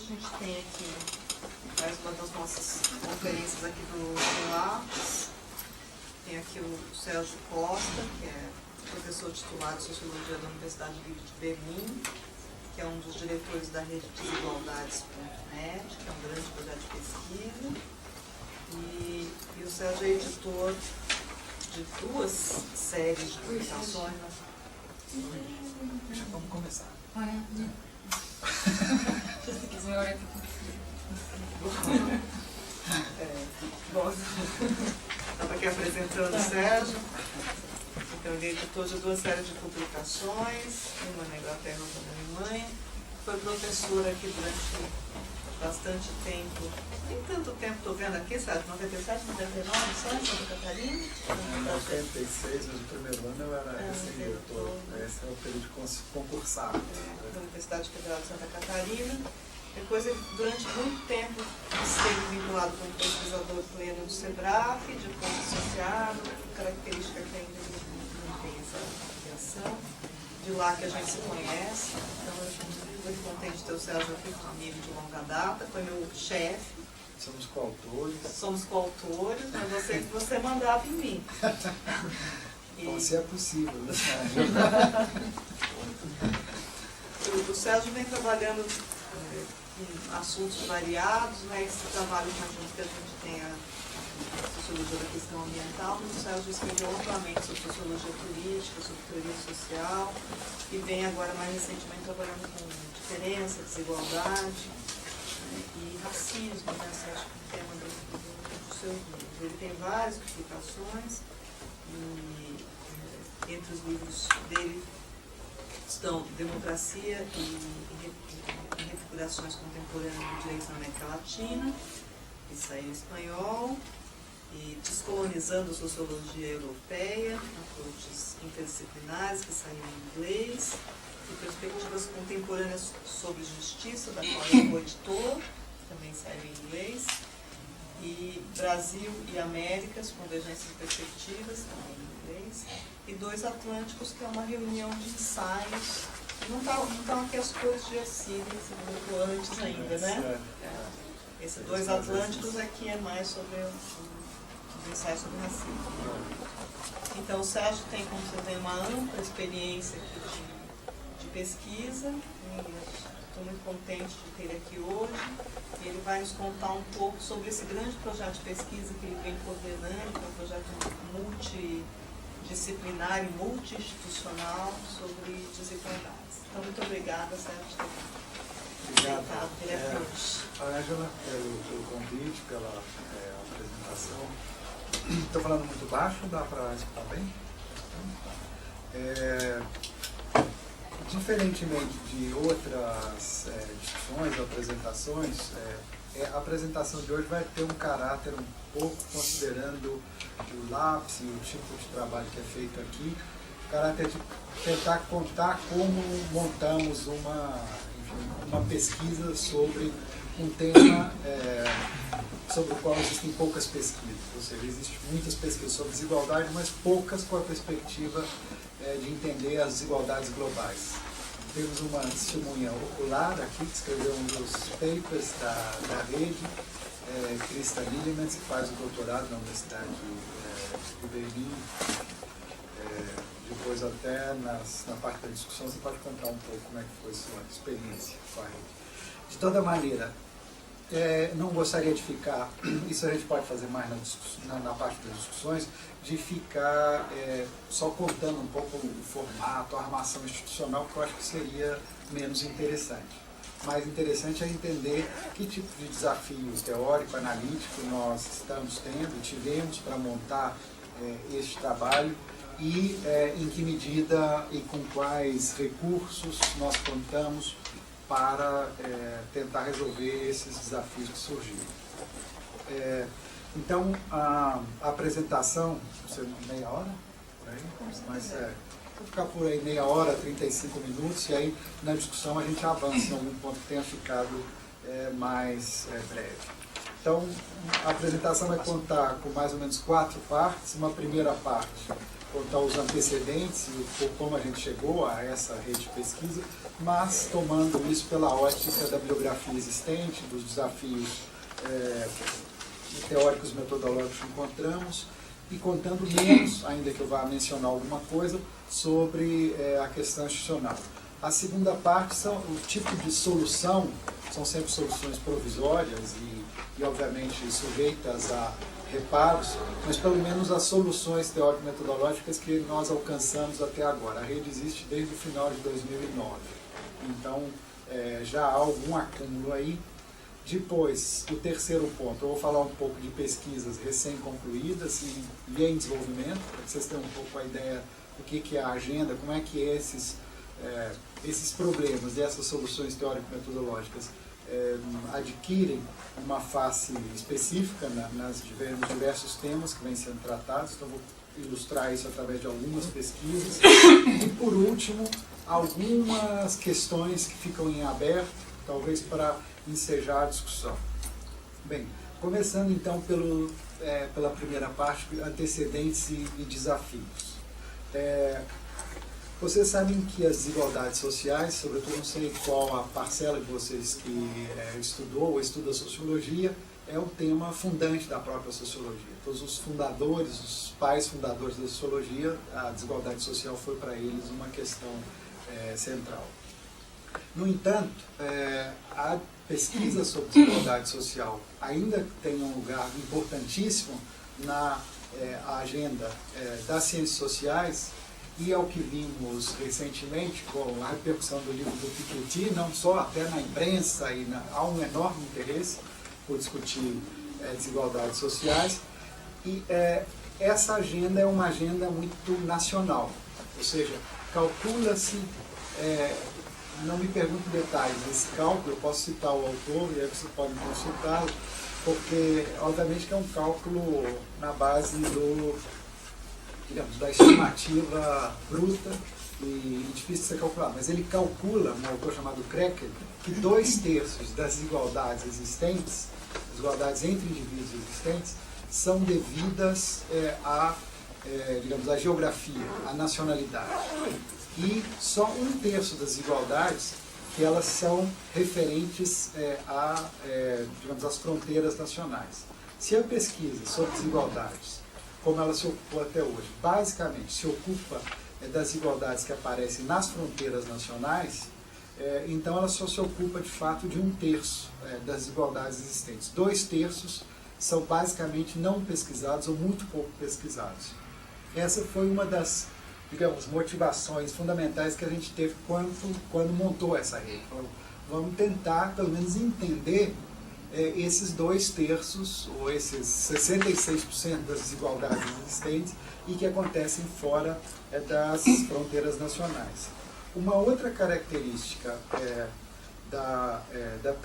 gente tem aqui mais uma das nossas conferências aqui do LAPS. Tem aqui o Sérgio Costa, que é professor titular de Sociologia da Universidade Livre de Berlim, que é um dos diretores da rede Desigualdades.net, que é um grande projeto de pesquisa. E o Sérgio é editor de duas séries de publicações. Vamos começar. Bom, estava aqui apresentando o Sérgio. Então, ele é editor de duas séries de publicações, uma na Inglaterra e outra na Alemanha. Foi professor aqui durante bastante tempo. Nem tanto tempo, estou vendo aqui, Sérgio, 97, 99, só em Santa Catarina? Em 96, mas o primeiro ano eu era recém-doutor. Esse é o período concursado. Da Universidade Federal de Santa Catarina. Depois, ele, durante muito tempo, esteve vinculado como pesquisador pleno do SEBRAF, depois associado, característica que ainda não tem essa ligação. De lá que a gente se conhece. Então, eu estou muito contente de ter o Sérgio aqui, um amigo de longa data, foi meu chefe. Somos coautores. Somos coautores, mas você mandava em mim. Então, se é possível, né? O Sérgio vem trabalhando em assuntos variados, né? Esse trabalho conjunto que a gente tem a sociologia da questão ambiental, o Sérgio escreveu amplamente sobre sociologia política, sobre teoria social, e vem agora mais recentemente trabalhando com diferença, desigualdade, né? E racismo, né? Esse acho que é o tema do seu livro. Ele tem várias publicações, e entre os livros dele estão Democracia e Refigurações Contemporâneas do Direito na América Latina, que saiu em espanhol, e Descolonizando a Sociologia Europeia, Approaches Interdisciplinares, que saiu em inglês, e Perspectivas Contemporâneas sobre Justiça, da qual eu sou editor, também saiu em inglês, e Brasil e Américas, Convergências e Perspectivas, também em inglês, e Dois Atlânticos, que é uma reunião de ensaios. Não estão aqui as cores de Assíria, esse grupo antes ainda, né? Esse Dois Atlânticos aqui é mais sobre o ensaio sobre racismo. Então, o Sérgio tem, como você vê, uma ampla experiência aqui de pesquisa. Estou muito contente de ter ele aqui hoje. E ele vai nos contar um pouco sobre esse grande projeto de pesquisa que ele vem coordenando, que é um projeto multidisciplinar e multi-institucional sobre desigualdades. Então, muito obrigada, Sérgio, por ter aceitado vir aqui hoje. A Ângela, pelo convite, pela apresentação. Estou falando muito baixo, dá para escutar bem? Diferentemente de outras discussões, apresentações, a apresentação de hoje vai ter um caráter um pouco, considerando o LAPS e o tipo de trabalho que é feito aqui, o caráter de tentar contar como montamos uma pesquisa sobre um tema sobre o qual existem poucas pesquisas, ou seja, existem muitas pesquisas sobre desigualdade, mas poucas com a perspectiva de entender as desigualdades globais. Temos uma testemunha ocular aqui, que escreveu um dos papers da rede, Krista Lillemans, que faz o doutorado na Universidade de Berlim. Depois, até na parte da discussão, você pode contar um pouco como é que foi a sua experiência com a rede. De toda maneira, não gostaria de ficar, isso a gente pode fazer mais na parte das discussões, de ficar só contando um pouco o formato, a armação institucional, que eu acho que seria menos interessante. Mais interessante é entender que tipo de desafio teórico, analítico nós estamos tendo, tivemos para montar este trabalho e em que medida e com quais recursos nós contamos para tentar resolver esses desafios que surgiram. Então, a apresentação, meia hora? Por aí? Mas, vou ficar por aí meia hora, 35 minutos, e aí na discussão a gente avança em algum ponto que tenha ficado mais breve. Então, a apresentação vai contar com mais ou menos 4 partes. Uma primeira parte, contar os antecedentes e como a gente chegou a essa rede de pesquisa. mas tomando isso pela ótica da bibliografia existente, dos desafios teóricos metodológicos que encontramos, e contando menos, ainda que eu vá mencionar alguma coisa, sobre a questão institucional. A segunda parte são o tipo de solução, são sempre soluções provisórias e obviamente sujeitas a reparos, mas pelo menos as soluções teórico-metodológicas que nós alcançamos até agora. A rede existe desde o final de 2009, então já há algum acúmulo aí. Depois, o terceiro ponto, eu vou falar um pouco de pesquisas recém-concluídas e em desenvolvimento, para que vocês tenham um pouco a ideia do que é a agenda, como é que esses problemas e essas soluções teórico-metodológicas adquirem uma face específica nos diversos temas que vêm sendo tratados. Então, vou ilustrar isso através de algumas pesquisas. E, por último, algumas questões que ficam em aberto, talvez para ensejar a discussão. Bem, começando então pela primeira parte, antecedentes e desafios. Vocês sabem que as desigualdades sociais, sobretudo não sei qual a parcela de vocês que estudou ou estuda sociologia, é um tema fundante da própria sociologia. Todos os fundadores, os pais fundadores da sociologia, a desigualdade social foi para eles uma questão central. No entanto, a pesquisa sobre desigualdade social ainda tem um lugar importantíssimo na agenda das ciências sociais, e é o que vimos recentemente com a repercussão do livro do Piketty, não só até na imprensa, há um enorme interesse por discutir desigualdades sociais, e essa agenda é uma agenda muito nacional, ou seja, calcula-se, não me pergunte detalhes desse cálculo, eu posso citar o autor e aí vocês podem consultá-lo, porque obviamente que é um cálculo na base da estimativa bruta e difícil de ser calculado, mas ele calcula, um autor chamado Krekel, que 2/3 das desigualdades existentes, desigualdades entre indivíduos existentes, são devidas à geografia, à nacionalidade. E só 1/3 das desigualdades que elas são referentes às fronteiras nacionais. Se a pesquisa sobre desigualdades, como ela se ocupou até hoje, basicamente se ocupa das desigualdades que aparecem nas fronteiras nacionais, então ela só se ocupa de fato de 1/3 das desigualdades existentes. 2/3 são basicamente não pesquisados ou muito pouco pesquisados. Essa foi uma das, motivações fundamentais que a gente teve quando montou essa rede. Vamos tentar, pelo menos, entender esses 2/3, ou esses 66% das desigualdades existentes e que acontecem fora das fronteiras nacionais. Uma outra característica das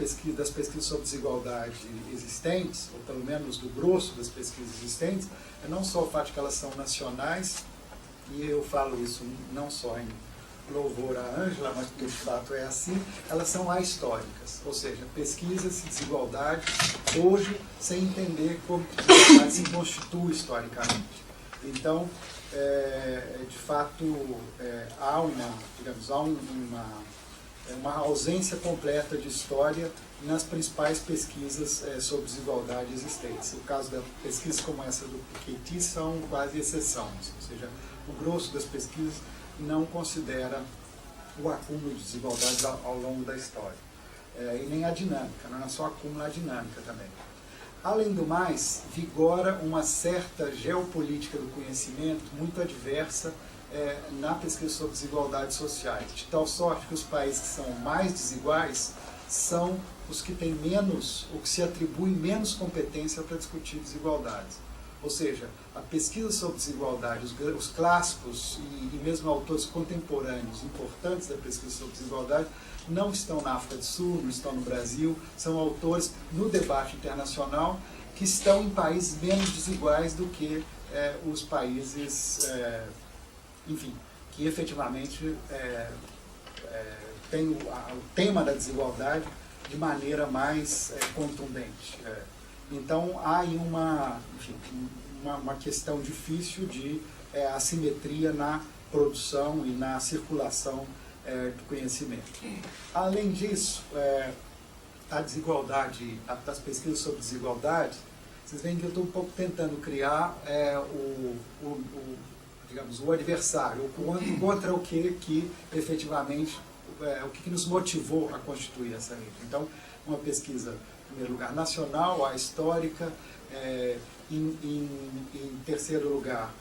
pesquisas sobre desigualdade existentes, ou pelo menos do grosso das pesquisas existentes, é não só o fato de que elas são nacionais, e eu falo isso não só em louvor a Ângela, mas porque de fato é assim, elas são ahistóricas, ou seja, pesquisa-se desigualdade hoje sem entender como que desigualdade se constitui historicamente. Então, de fato, há uma ausência completa de história nas principais pesquisas sobre desigualdade existentes. O caso da pesquisa como essa do Piketty são quase exceções, ou seja, o grosso das pesquisas não considera o acúmulo de desigualdades ao longo da história. E nem a dinâmica, não é só acúmulo, a dinâmica também. Além do mais, vigora uma certa geopolítica do conhecimento muito adversa na pesquisa sobre desigualdades sociais, de tal sorte que os países que são mais desiguais são os que têm menos, ou que se atribuem menos competência para discutir desigualdades. Ou seja, a pesquisa sobre desigualdade, os clássicos e mesmo autores contemporâneos importantes da pesquisa sobre desigualdade não estão na África do Sul, não estão no Brasil, são autores no debate internacional que estão em países menos desiguais do que os países, que efetivamente têm o tema da desigualdade de maneira mais contundente. Então, há aí uma questão difícil de assimetria na produção e na circulação do conhecimento. Além disso, a desigualdade, das pesquisas sobre desigualdade, vocês veem que eu estou um pouco tentando criar digamos, o adversário, contra o que efetivamente, o que nos motivou a constituir essa rede. Então, uma pesquisa, em primeiro lugar, nacional, a histórica, em terceiro lugar,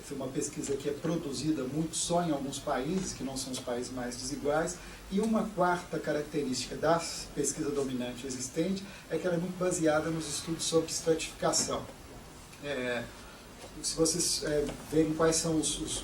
foi uma pesquisa que é produzida muito só em alguns países, que não são os países mais desiguais, e uma quarta característica da pesquisa dominante existente é que ela é muito baseada nos estudos sobre estratificação. Se vocês verem quais são os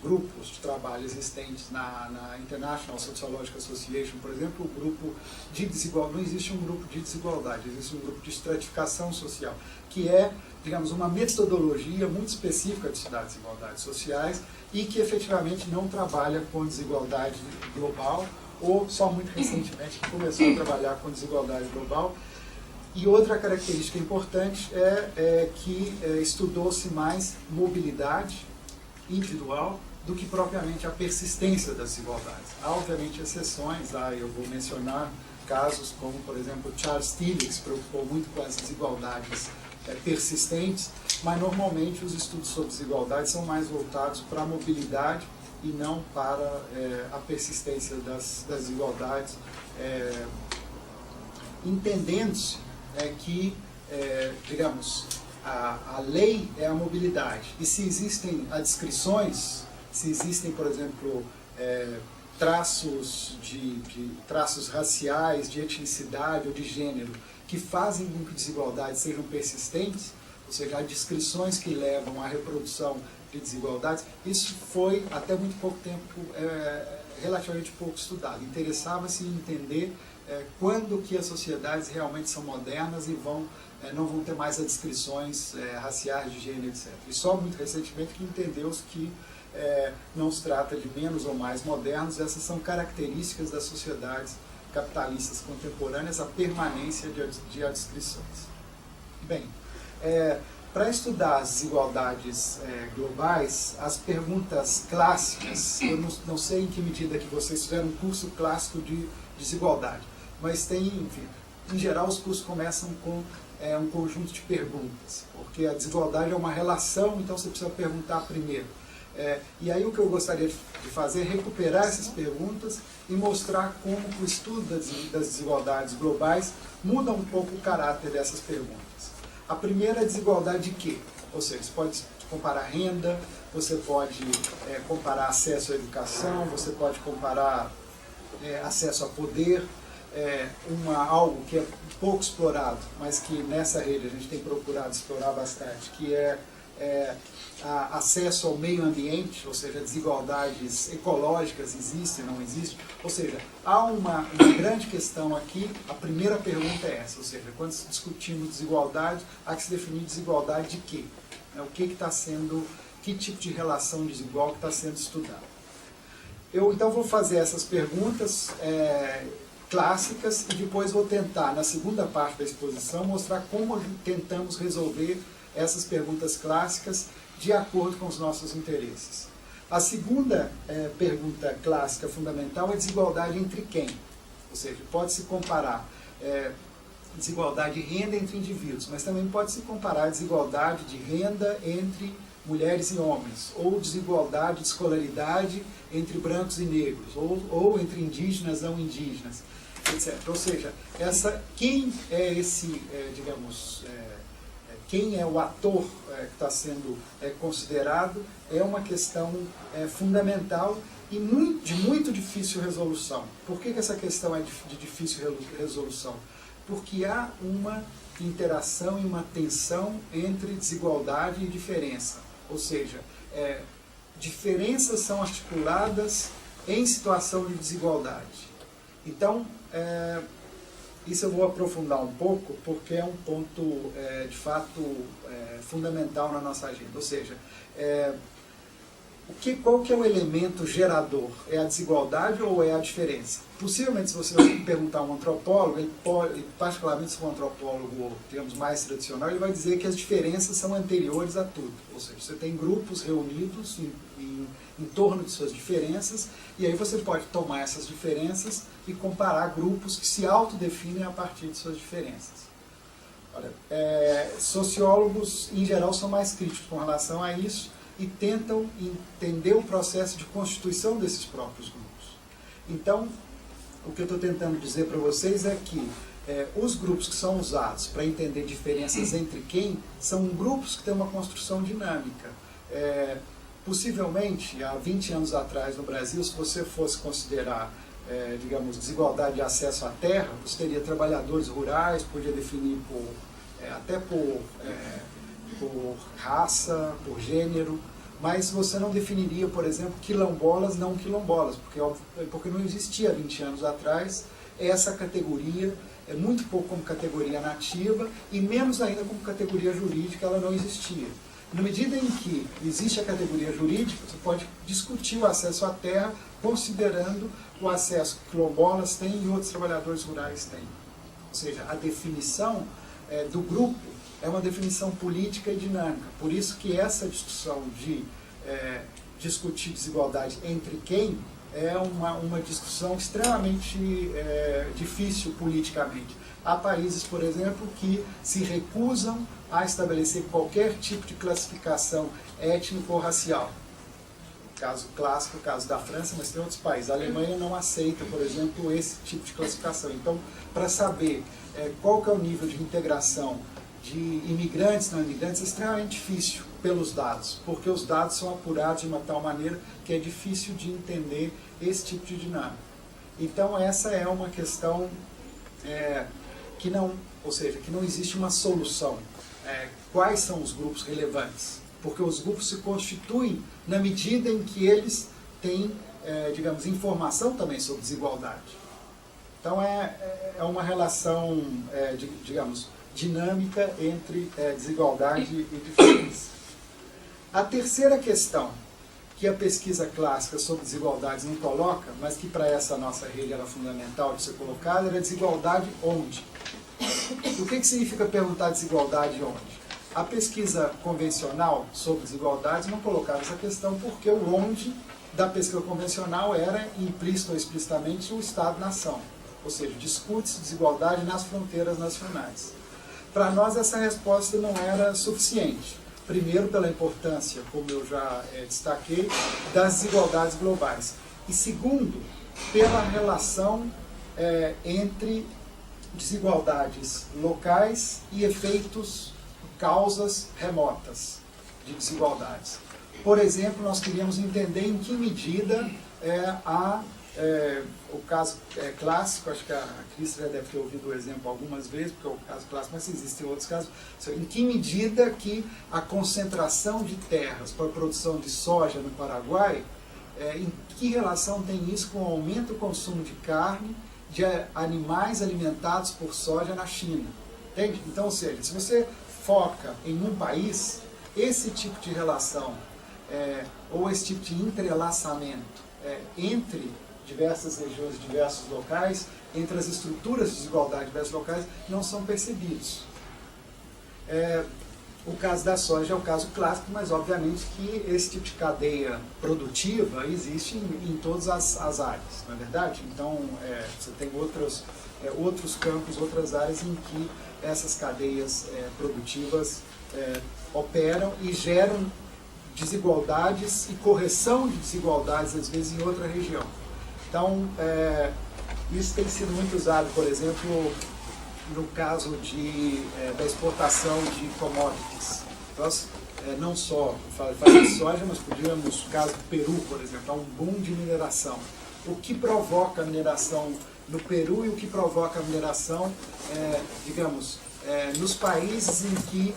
grupos de trabalho existentes na International Sociological Association, por exemplo, o grupo de desigualdade, não existe um grupo de desigualdade, existe um grupo de estratificação social, que é, digamos, uma metodologia muito específica de estudar desigualdades sociais e que efetivamente não trabalha com desigualdade global, ou só muito recentemente que começou a trabalhar com desigualdade global. E outra característica importante é que estudou-se mais mobilidade individual do que propriamente a persistência das desigualdades. Há, obviamente, exceções, eu vou mencionar casos como, por exemplo, Charles Tillich, que se preocupou muito com as desigualdades persistentes, mas normalmente os estudos sobre desigualdade são mais voltados para a mobilidade e não para a persistência das desigualdades, entendendo-se que, digamos, a lei é a mobilidade. E se existem adscrições, se existem, por exemplo, traços raciais, de etnicidade ou de gênero, que fazem com que desigualdades sejam persistentes, ou seja, há descrições que levam à reprodução de desigualdades, isso foi, até muito pouco tempo, relativamente pouco estudado. Interessava-se em entender quando que as sociedades realmente são modernas e não vão ter mais as descrições raciais, de gênero, etc. E só muito recentemente que entendeu-se que não se trata de menos ou mais modernos, essas são características das sociedades capitalistas contemporâneas, a permanência de adscrições. Bem, para estudar as desigualdades globais, as perguntas clássicas, eu não sei em que medida que vocês fizeram um curso clássico de desigualdade, mas tem, enfim, em geral os cursos começam com um conjunto de perguntas, porque a desigualdade é uma relação, então você precisa perguntar primeiro. E aí o que eu gostaria de fazer é recuperar essas perguntas e mostrar como o estudo das desigualdades globais muda um pouco o caráter dessas perguntas. A primeira é a desigualdade de quê? Ou seja, você pode comparar renda, você pode comparar acesso à educação, você pode comparar acesso a poder, algo que é pouco explorado, mas que nessa rede a gente tem procurado explorar bastante, que é acesso ao meio ambiente, ou seja, desigualdades ecológicas existem, não existem, ou seja, há uma grande questão aqui. A primeira pergunta é essa, ou seja, quando discutimos desigualdade, há que se definir desigualdade de quê? Que tipo de relação desigual que está sendo estudada? Eu então vou fazer essas perguntas clássicas e depois vou tentar, na segunda parte da exposição, mostrar como tentamos resolver essas perguntas clássicas de acordo com os nossos interesses. A segunda pergunta clássica fundamental é desigualdade entre quem? Ou seja, pode-se comparar desigualdade de renda entre indivíduos, mas também pode-se comparar desigualdade de renda entre mulheres e homens, ou desigualdade de escolaridade entre brancos e negros, ou entre indígenas e não indígenas, etc. Ou seja, quem é esse, quem é o ator que está sendo considerado é uma questão fundamental e de muito difícil resolução. Por que essa questão é de difícil resolução? Porque há uma interação e uma tensão entre desigualdade e diferença. Ou seja, diferenças são articuladas em situação de desigualdade. Então, isso eu vou aprofundar um pouco, porque é um ponto, de fato, fundamental na nossa agenda. Ou seja, qual que é o elemento gerador? É a desigualdade ou é a diferença? Possivelmente, se você perguntar a um antropólogo, particularmente se for um antropólogo, digamos, mais tradicional, ele vai dizer que as diferenças são anteriores a tudo. Ou seja, você tem grupos reunidos em torno de suas diferenças, e aí você pode tomar essas diferenças e comparar grupos que se autodefinem a partir de suas diferenças. Olha, sociólogos, em geral, são mais críticos com relação a isso e tentam entender o processo de constituição desses próprios grupos. Então, o que eu estou tentando dizer para vocês é que os grupos que são usados para entender diferenças entre quem são grupos que têm uma construção dinâmica. Possivelmente, há 20 anos atrás no Brasil, se você fosse considerar, digamos, desigualdade de acesso à terra, você teria trabalhadores rurais, podia definir até por raça, por gênero, mas você não definiria, por exemplo, quilombolas, não quilombolas, porque não existia 20 anos atrás essa categoria, muito pouco como categoria nativa e menos ainda como categoria jurídica, ela não existia. Na medida em que existe a categoria jurídica, você pode discutir o acesso à terra considerando o acesso que quilombolas têm e outros trabalhadores rurais têm. Ou seja, a definição do grupo é uma definição política e dinâmica. Por isso que essa discussão de discutir desigualdade entre quem é uma discussão extremamente difícil politicamente. Há países, por exemplo, que se recusam a estabelecer qualquer tipo de classificação étnico ou racial. O caso clássico, o caso da França, mas tem outros países. A Alemanha não aceita, por exemplo, esse tipo de classificação. Então, para saber qual que é o nível de integração de imigrantes, não imigrantes, é extremamente difícil pelos dados, porque os dados são apurados de uma tal maneira que é difícil de entender esse tipo de dinâmica. Então, essa é uma questão que não existe uma solução. Quais são os grupos relevantes? Porque os grupos se constituem na medida em que eles têm, digamos, informação também sobre desigualdade. Então é uma relação, digamos, dinâmica entre desigualdade e diferença. A terceira questão que a pesquisa clássica sobre desigualdades não coloca, mas que para essa nossa rede era fundamental de ser colocada, era desigualdade onde? O que significa perguntar desigualdade onde? A pesquisa convencional sobre desigualdades não colocava essa questão porque o onde da pesquisa convencional era, implícito ou explicitamente, o Estado-nação. Ou seja, discute-se desigualdade nas fronteiras nacionais. Para nós, essa resposta não era suficiente. Primeiro, pela importância, como eu já destaquei, das desigualdades globais. E segundo, pela relação entre desigualdades locais e efeitos, causas remotas de desigualdades. Por exemplo, nós queríamos entender em que medida o caso clássico, acho que a Cris já deve ter ouvido o exemplo algumas vezes, porque é o caso clássico, mas existem outros casos, em que medida que a concentração de terras para a produção de soja no Paraguai, em que relação tem isso com o aumento do consumo de carne de animais alimentados por soja na China. Entende? Então, ou seja, se você foca em um país, esse tipo de relação, ou esse tipo de entrelaçamento entre diversas regiões, diversos locais, entre as estruturas de desigualdade de diversos locais, não são percebidos. O caso da soja é o caso clássico, mas obviamente que esse tipo de cadeia produtiva existe em todas as áreas, não é verdade? Então, você tem outros campos, outras áreas em que essas cadeias produtivas operam e geram desigualdades e correção de desigualdades, às vezes, em outra região. Então, isso tem sido muito usado, por exemplo, no caso da exportação de commodities. Nós, não só falamos de soja, mas podíamos, no caso do Peru, por exemplo, há um boom de mineração. O que provoca a mineração no Peru e o que provoca a mineração, digamos, nos países em que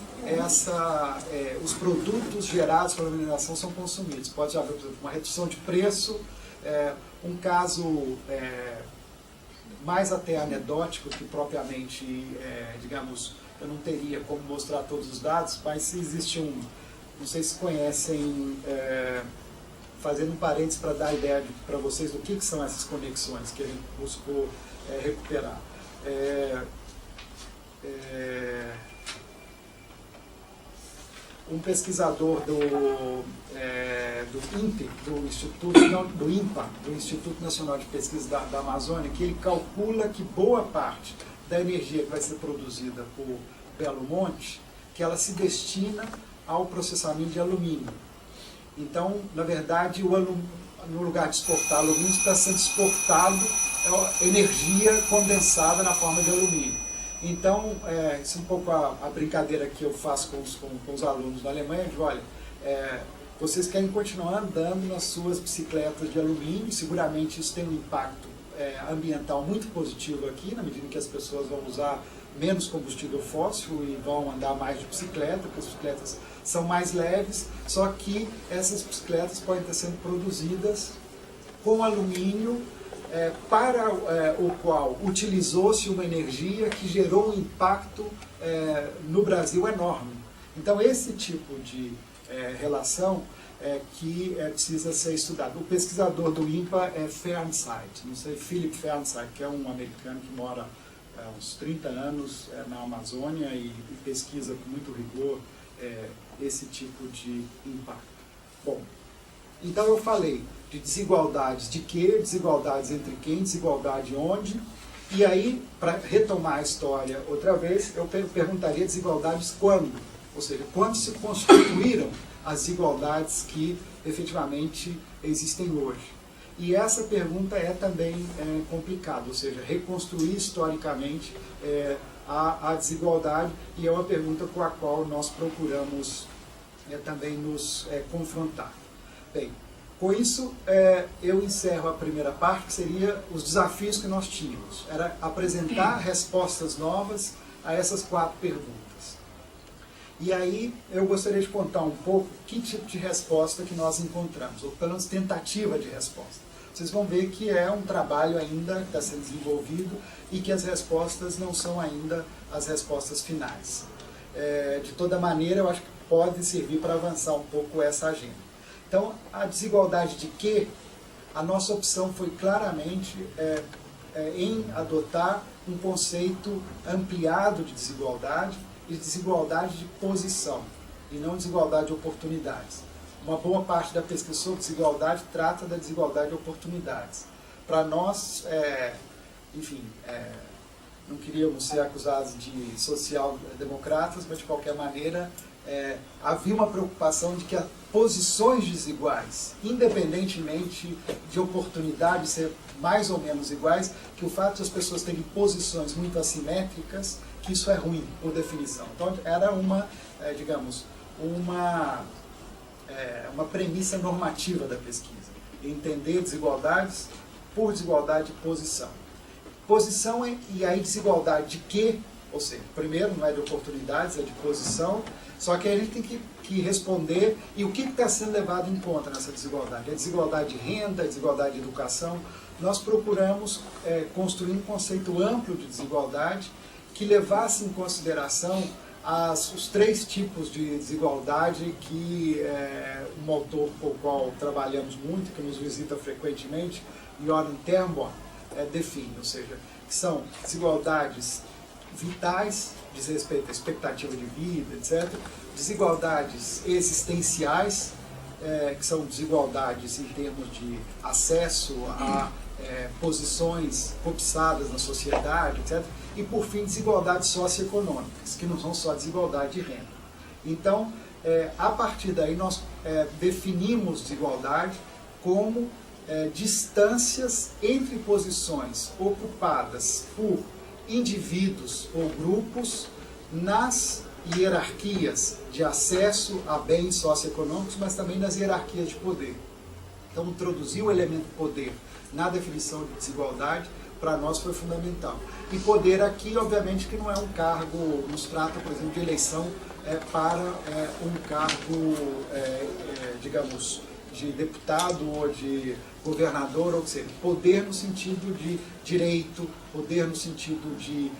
os produtos gerados pela mineração são consumidos. Pode haver, por exemplo, uma redução de preço, um caso mais até anedótico que propriamente, digamos, eu não teria como mostrar todos os dados, mas se existe não sei se conhecem, fazendo um parênteses para dar ideia para vocês do que são essas conexões que a gente buscou recuperar. Um pesquisador do INPE, do INPA, do Instituto Nacional de Pesquisa da Amazônia, que ele calcula que boa parte da energia que vai ser produzida por Belo Monte, que ela se destina ao processamento de alumínio. Então, na verdade, no lugar de exportar alumínio, está sendo exportado energia condensada na forma de alumínio. Então, isso é um pouco a brincadeira que eu faço com os alunos da Alemanha, de olha, vocês querem continuar andando nas suas bicicletas de alumínio, e seguramente isso tem um impacto ambiental muito positivo aqui, na medida que as pessoas vão usar menos combustível fóssil e vão andar mais de bicicleta, porque as bicicletas são mais leves, só que essas bicicletas podem estar sendo produzidas com alumínio, para o qual utilizou-se uma energia que gerou um impacto no Brasil enorme. Então, esse tipo de relação que precisa ser estudado. O pesquisador do INPA é Fernsight, não sei, Philip Fernsight, que é um americano que mora há uns 30 anos na Amazônia e pesquisa com muito rigor esse tipo de impacto. Bom, então eu falei de desigualdades de quê, desigualdades entre quem, desigualdade onde, e aí, para retomar a história outra vez, eu perguntaria desigualdades quando, ou seja, quando se constituíram as desigualdades que efetivamente existem hoje. E essa pergunta é também complicada, ou seja, reconstruir historicamente a desigualdade, e é uma pergunta com a qual nós procuramos também nos confrontar. Bem, com isso, eu encerro a primeira parte, que seria os desafios que nós tínhamos. Era apresentar respostas novas a essas 4 perguntas. E aí, eu gostaria de contar um pouco que tipo de resposta que nós encontramos, ou pelo menos tentativa de resposta. Vocês vão ver que é um trabalho ainda que está sendo desenvolvido e que as respostas não são ainda as respostas finais. De toda maneira, eu acho que pode servir para avançar um pouco essa agenda. Então, a desigualdade de quê? A nossa opção foi claramente em adotar um conceito ampliado de desigualdade e desigualdade de posição, e não desigualdade de oportunidades. Uma boa parte da pesquisa sobre desigualdade trata da desigualdade de oportunidades. Para nós, enfim, não queríamos ser acusados de social-democratas, mas de qualquer maneira havia uma preocupação de que as posições desiguais, independentemente de oportunidade ser mais ou menos iguais, que o fato de as pessoas terem posições muito assimétricas, que isso é ruim, por definição. Então, era digamos, uma premissa normativa da pesquisa. Entender desigualdades por desigualdade de posição. Posição e aí desigualdade de quê? Ou seja, primeiro não é de oportunidades, é de posição, só que aí a gente tem que responder, e o que está sendo levado em conta nessa desigualdade? É desigualdade de renda, é desigualdade de educação. Nós procuramos construir um conceito amplo de desigualdade que levasse em consideração os 3 tipos de desigualdade que um autor com o qual trabalhamos muito, que nos visita frequentemente, Göran Ternborn, define, ou seja, que são desigualdades vitais, diz respeito à expectativa de vida, etc. Desigualdades existenciais, que são desigualdades em termos de acesso a posições cobiçadas na sociedade, etc. E, por fim, desigualdades socioeconômicas, que não são só desigualdade de renda. Então, a partir daí, nós definimos desigualdade como distâncias entre posições ocupadas por indivíduos ou grupos nas hierarquias de acesso a bens socioeconômicos, mas também nas hierarquias de poder. Então, introduzir o elemento poder na definição de desigualdade, para nós foi fundamental. E poder aqui, obviamente, que não é um cargo, nos trata, por exemplo, de eleição para um cargo, digamos, de deputado ou de governador, ou seja, poder no sentido de direito, poder no sentido de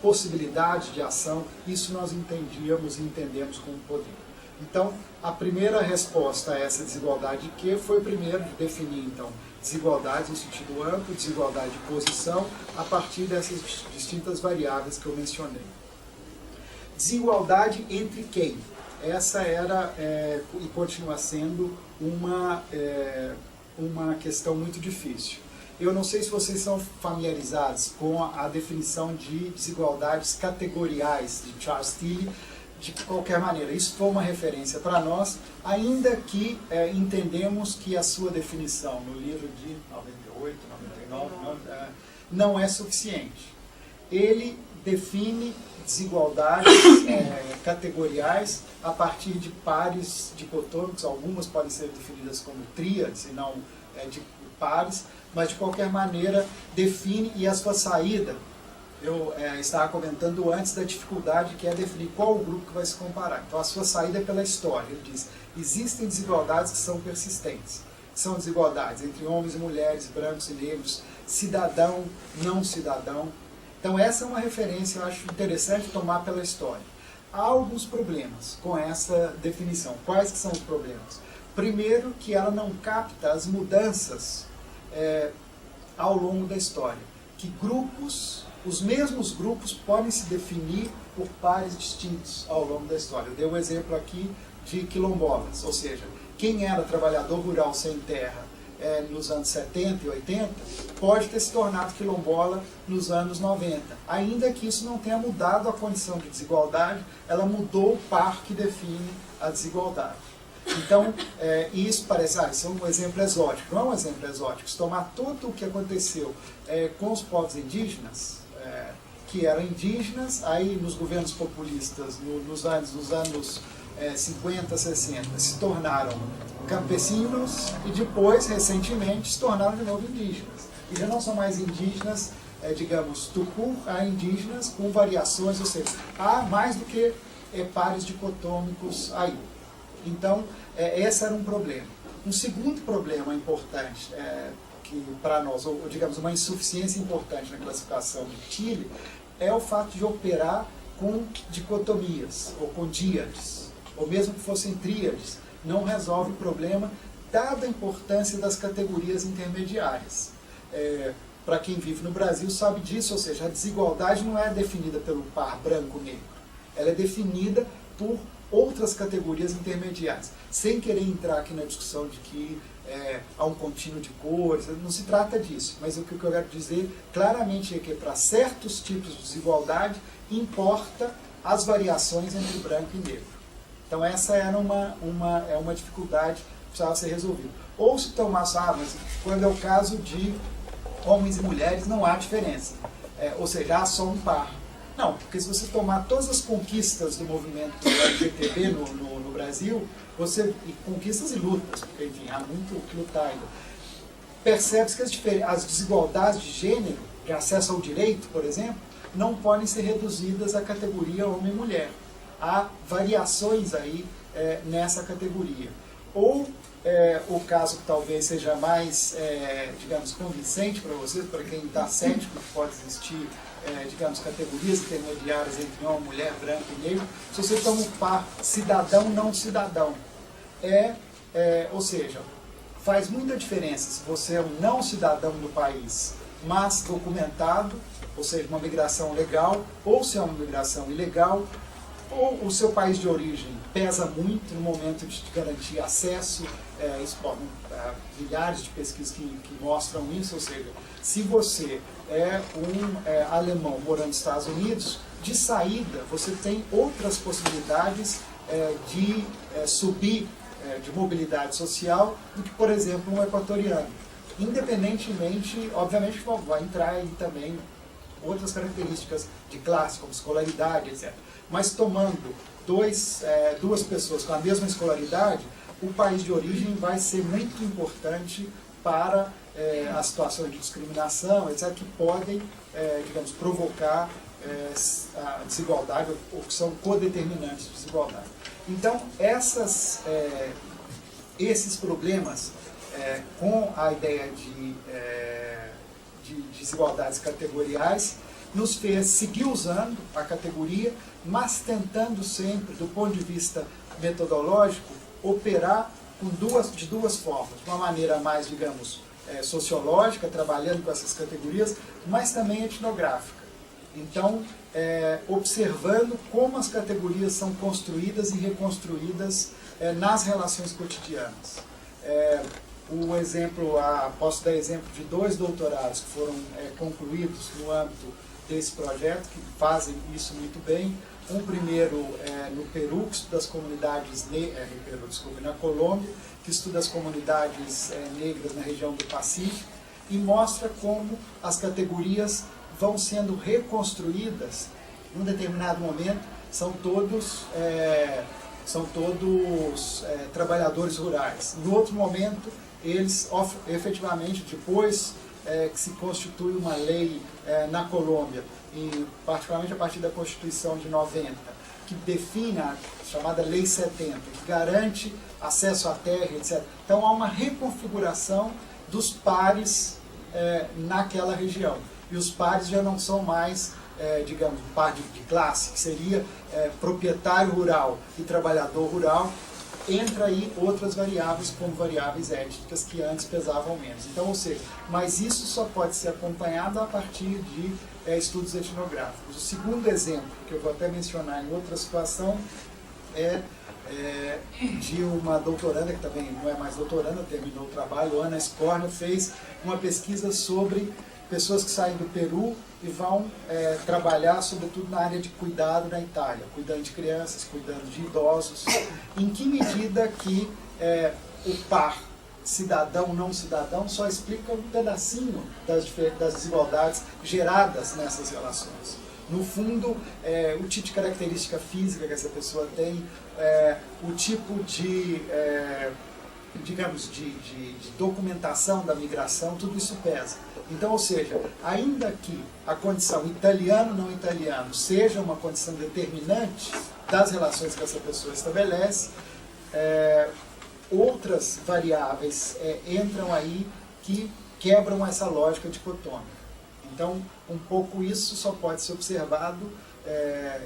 possibilidade de ação, isso nós entendíamos e entendemos como poder. Então, a primeira resposta a essa desigualdade de quê foi primeiro de definir, então, desigualdades no sentido amplo, desigualdade de posição, a partir dessas distintas variáveis que eu mencionei. Desigualdade entre quem? Essa era e continua sendo uma questão muito difícil. Eu não sei se vocês são familiarizados com a definição de desigualdades categoriais de Charles Tilly. De qualquer maneira, isso foi uma referência para nós, ainda que entendemos que a sua definição no livro de 98, 99, não é suficiente. Ele define desigualdades categoriais a partir de pares dicotômicos, algumas podem ser definidas como tríades e não de pares, mas de qualquer maneira define, e a sua saída, eu estava comentando antes da dificuldade que é definir qual o grupo que vai se comparar. Então a sua saída é pela história. Ele diz, existem desigualdades que são persistentes. São desigualdades entre homens e mulheres, brancos e negros, cidadão, não cidadão. Então essa é uma referência, eu acho interessante tomar pela história. Há alguns problemas com essa definição. Quais que são os problemas? Primeiro, que ela não capta as mudanças ao longo da história. Que grupos, os mesmos grupos podem se definir por pares distintos ao longo da história. Eu dei um exemplo aqui de quilombolas, ou seja, quem era trabalhador rural sem terra nos anos 70 e 80, pode ter se tornado quilombola nos anos 90. Ainda que isso não tenha mudado a condição de desigualdade, ela mudou o par que define a desigualdade. Então, isso parece, isso é um exemplo exótico. Não é um exemplo exótico. Se tomar tudo o que aconteceu com os povos indígenas, que eram indígenas, aí nos governos populistas, nos anos 50, 60, se tornaram campesinos e depois, recentemente, se tornaram de novo indígenas. E já não são mais indígenas, digamos, tucu, há indígenas com variações, ou seja, há mais do que pares dicotômicos aí. Então, esse era um problema. Um segundo problema importante, que para nós, ou digamos, uma insuficiência importante na classificação de Tilly, é o fato de operar com dicotomias, ou com díades, ou mesmo que fossem tríades, não resolve o problema, dada a importância das categorias intermediárias. Para quem vive no Brasil sabe disso, ou seja, a desigualdade não é definida pelo par branco-negro, ela é definida por outras categorias intermediárias, sem querer entrar aqui na discussão de que há um contínuo de cores, não se trata disso, mas o que eu quero dizer claramente é que para certos tipos de desigualdade importa as variações entre branco e negro. Então essa era uma dificuldade que precisava ser resolvida. Ou se tomasse, mas quando é o caso de homens e mulheres não há diferença, ou seja, há só um par. Não, porque se você tomar todas as conquistas do movimento LGTB no Brasil, e conquistas e lutas, porque enfim, há muito o que lutar ainda, percebe-se que as desigualdades de gênero, de acesso ao direito, por exemplo, não podem ser reduzidas à categoria homem e mulher. Há variações aí nessa categoria. Ou o caso que talvez seja mais, digamos, convincente para vocês, para quem está cético que pode existir, digamos, categorias intermediárias entre homem, mulher, branco e negro, se você toma o par cidadão, não cidadão. Ou seja, faz muita diferença se você é um não cidadão do país, mas documentado, ou seja, uma migração legal, ou se é uma migração ilegal, ou o seu país de origem pesa muito no momento de garantir acesso, milhares de pesquisas que mostram isso, ou seja, se você é um alemão morando nos Estados Unidos, de saída você tem outras possibilidades de subir de mobilidade social do que, por exemplo, um equatoriano. Independentemente, obviamente, vai entrar aí também outras características de classe, como escolaridade, etc. Mas tomando duas pessoas com a mesma escolaridade, o país de origem vai ser muito importante para as situações de discriminação, etc., que podem, digamos, provocar a desigualdade, ou que são codeterminantes de desigualdade. Então, esses problemas, com a ideia de desigualdades categoriais, nos fez seguir usando a categoria, mas tentando sempre, do ponto de vista metodológico, operar de duas formas. De uma maneira mais, digamos, sociológica, trabalhando com essas categorias, mas também etnográfica. Então, observando como as categorias são construídas e reconstruídas nas relações cotidianas. O exemplo, posso dar exemplo de 2 doutorados que foram concluídos no âmbito desse projeto, que fazem isso muito bem. Um primeiro no Peru, que estuda as comunidades na Colômbia, que estuda as comunidades negras na região do Pacífico, e mostra como as categorias vão sendo reconstruídas. Num determinado momento, são todos trabalhadores rurais. Em outro momento, eles efetivamente, depois que se constitui uma lei na Colômbia, e particularmente a partir da Constituição de 90, que define a chamada Lei 70, que garante acesso à terra, etc. Então há uma reconfiguração dos pares naquela região. E os pares já não são mais, digamos, par de classe, que seria proprietário rural e trabalhador rural. Entra aí outras variáveis, como variáveis étnicas, que antes pesavam menos. Então, ou seja, mas isso só pode ser acompanhado a partir de estudos etnográficos. O segundo exemplo, que eu vou até mencionar em outra situação, é de uma doutoranda, que também não é mais doutoranda, terminou o trabalho, Ana Scorner, fez uma pesquisa sobre pessoas que saem do Peru e vão trabalhar, sobretudo, na área de cuidado na Itália, cuidando de crianças, cuidando de idosos. Em que medida que o par cidadão-não cidadão só explica um pedacinho das desigualdades geradas nessas relações. No fundo, o tipo de característica física que essa pessoa tem, o tipo de, digamos, de documentação da migração, tudo isso pesa. Então, ou seja, ainda que a condição italiano-não italiano seja uma condição determinante das relações que essa pessoa estabelece, outras variáveis entram aí que quebram essa lógica dicotômica. Então, um pouco isso só pode ser observado,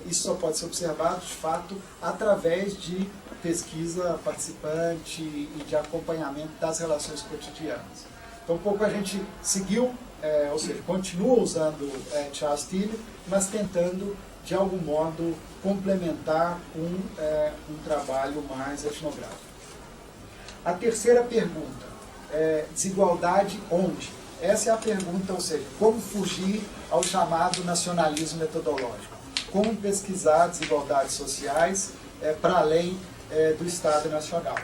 de fato, através de pesquisa participante e de acompanhamento das relações cotidianas. Então, um pouco a gente seguiu, ou seja, continua usando Charles Tilly, mas tentando, de algum modo, complementar um trabalho mais etnográfico. A terceira pergunta, desigualdade onde? Essa é a pergunta, ou seja, como fugir ao chamado nacionalismo metodológico? Como pesquisar desigualdades sociais para além do Estado Nacional?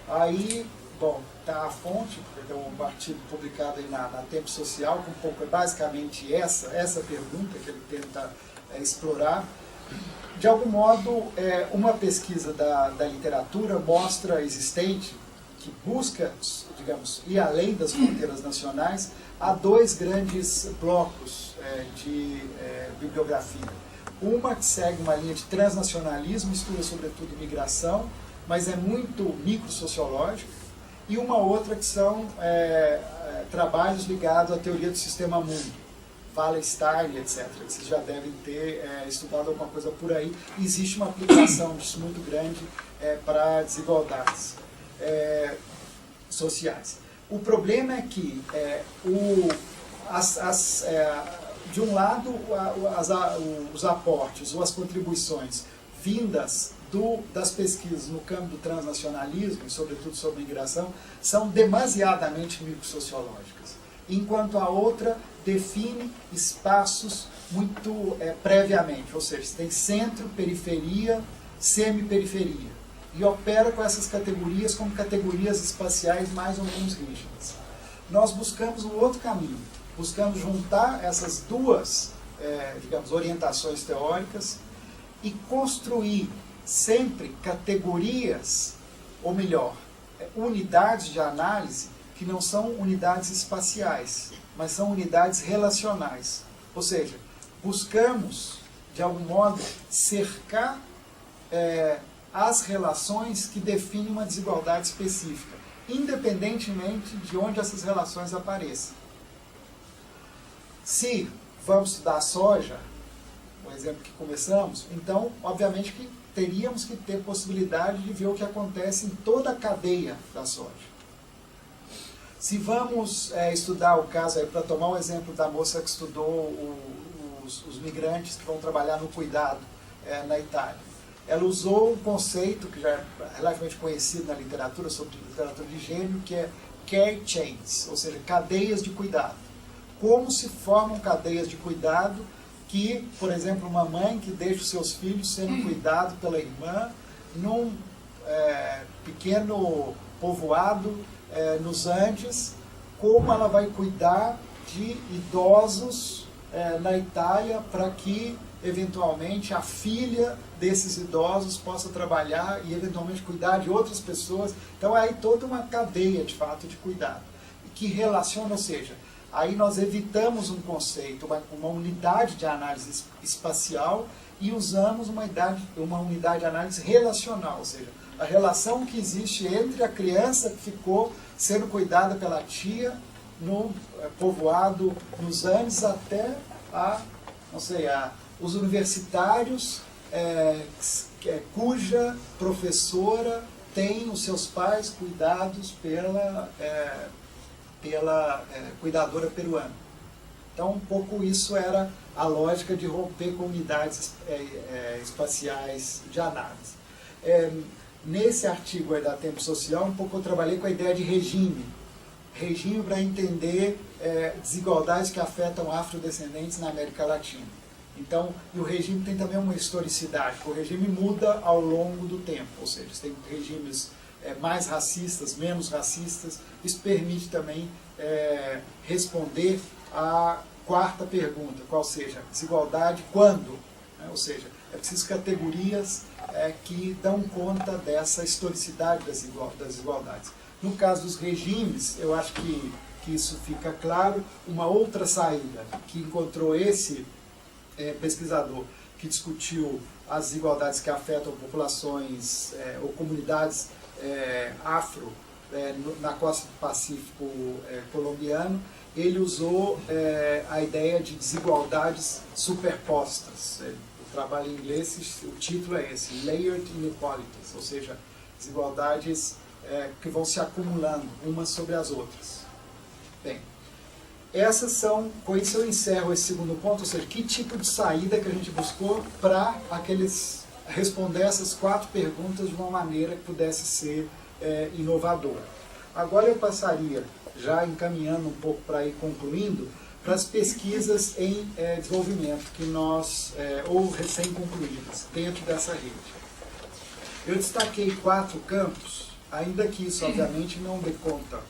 Aí, bom, está a fonte, é um artigo publicado aí na Tempo Social, que um pouco é basicamente essa pergunta que ele tenta explorar. De algum modo, uma pesquisa da literatura mostra existente, que busca, digamos, ir além das fronteiras nacionais, há 2 grandes blocos de bibliografia. Uma que segue uma linha de transnacionalismo, estuda sobretudo migração, mas é muito microsociológica, e uma outra que são trabalhos ligados à teoria do sistema mundo, Wallenstein, etc., que vocês já devem ter estudado alguma coisa por aí. E existe uma aplicação disso muito grande para desigualdades sociais. O problema é que, de um lado, os aportes ou as contribuições vindas das pesquisas no campo do transnacionalismo, sobretudo sobre migração, são demasiadamente microsociológicas, enquanto a outra define espaços muito previamente, ou seja, você tem centro, periferia, semi-periferia, e opera com essas categorias como categorias espaciais mais ou menos rígidas. Nós buscamos um outro caminho, buscamos juntar essas duas, digamos, orientações teóricas e construir sempre categorias, ou melhor, unidades de análise que não são unidades espaciais, mas são unidades relacionais. Ou seja, buscamos, de algum modo, cercar as relações que definem uma desigualdade específica, independentemente de onde essas relações apareçam. Se vamos estudar a soja, o exemplo que começamos, então, obviamente que teríamos que ter possibilidade de ver o que acontece em toda a cadeia da soja. Se vamos estudar o caso, para tomar o exemplo da moça que estudou os migrantes que vão trabalhar no cuidado na Itália, ela usou um conceito que já é relativamente conhecido na literatura, sobre literatura de gênero, que é care chains, ou seja, cadeias de cuidado. Como se formam cadeias de cuidado que, por exemplo, uma mãe que deixa os seus filhos sendo cuidados pela irmã num pequeno povoado nos Andes, como ela vai cuidar de idosos na Itália para que, eventualmente, a filha desses idosos possa trabalhar e, eventualmente, cuidar de outras pessoas. Então, aí toda uma cadeia, de fato, de cuidado, que relaciona, ou seja, aí nós evitamos um conceito, uma unidade de análise espacial e usamos uma unidade de análise relacional, ou seja, a relação que existe entre a criança que ficou sendo cuidada pela tia no povoado nos Andes até os universitários cuja professora tem os seus pais cuidados pela cuidadora peruana. Então, um pouco isso era a lógica de romper com unidades espaciais de análise. Nesse artigo aí da Tempo Social, um pouco eu trabalhei com a ideia de regime. Regime para entender desigualdades que afetam afrodescendentes na América Latina. Então, e o regime tem também uma historicidade, o regime muda ao longo do tempo, ou seja, tem regimes mais racistas, menos racistas. Isso permite também responder à quarta pergunta, qual seja, desigualdade quando? Ou seja, é preciso categorias que dão conta dessa historicidade das desigualdades. No caso dos regimes, eu acho que isso fica claro. Uma outra saída que encontrou esse pesquisador, que discutiu as desigualdades que afetam populações ou comunidades afro na costa do Pacífico colombiano, ele usou a ideia de desigualdades superpostas. O trabalho em inglês, o título é esse, Layered Inequalities, ou seja, desigualdades que vão se acumulando umas sobre as outras. Bem, com isso eu encerro esse segundo ponto, ou seja, que tipo de saída que a gente buscou para responder essas 4 perguntas de uma maneira que pudesse ser inovadora. Agora eu passaria, já encaminhando um pouco para ir concluindo, para as pesquisas em desenvolvimento que nós, ou recém-concluídas, dentro dessa rede. Eu destaquei 4 campos, ainda que isso obviamente não dê conta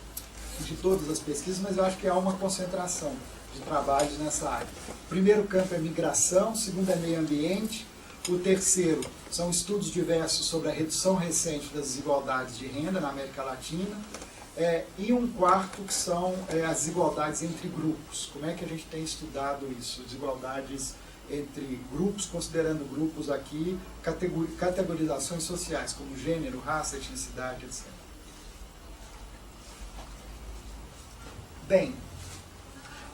de todas as pesquisas, mas eu acho que há uma concentração de trabalhos nessa área. O primeiro campo é migração, o segundo é meio ambiente, o terceiro são estudos diversos sobre a redução recente das desigualdades de renda na América Latina, e um quarto que são as desigualdades entre grupos. Como é que a gente tem estudado isso? Desigualdades entre grupos, considerando grupos aqui, categorizações sociais, como gênero, raça, etnicidade, etc. Bem,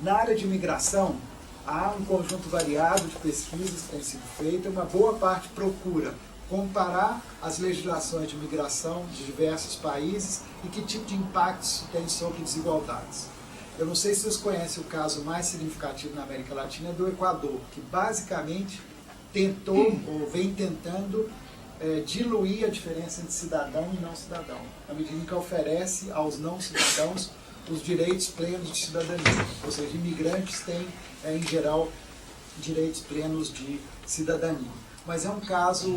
na área de migração, há um conjunto variado de pesquisas que têm sido feitas, uma boa parte procura comparar as legislações de migração de diversos países e que tipo de impacto isso tem sobre desigualdades. Eu não sei se vocês conhecem o caso mais significativo na América Latina, do Equador, que basicamente tentou, ou vem tentando, diluir a diferença entre cidadão e não cidadão, na medida em que oferece aos não cidadãos os direitos plenos de cidadania. Ou seja, imigrantes têm, em geral, direitos plenos de cidadania. Mas é um caso,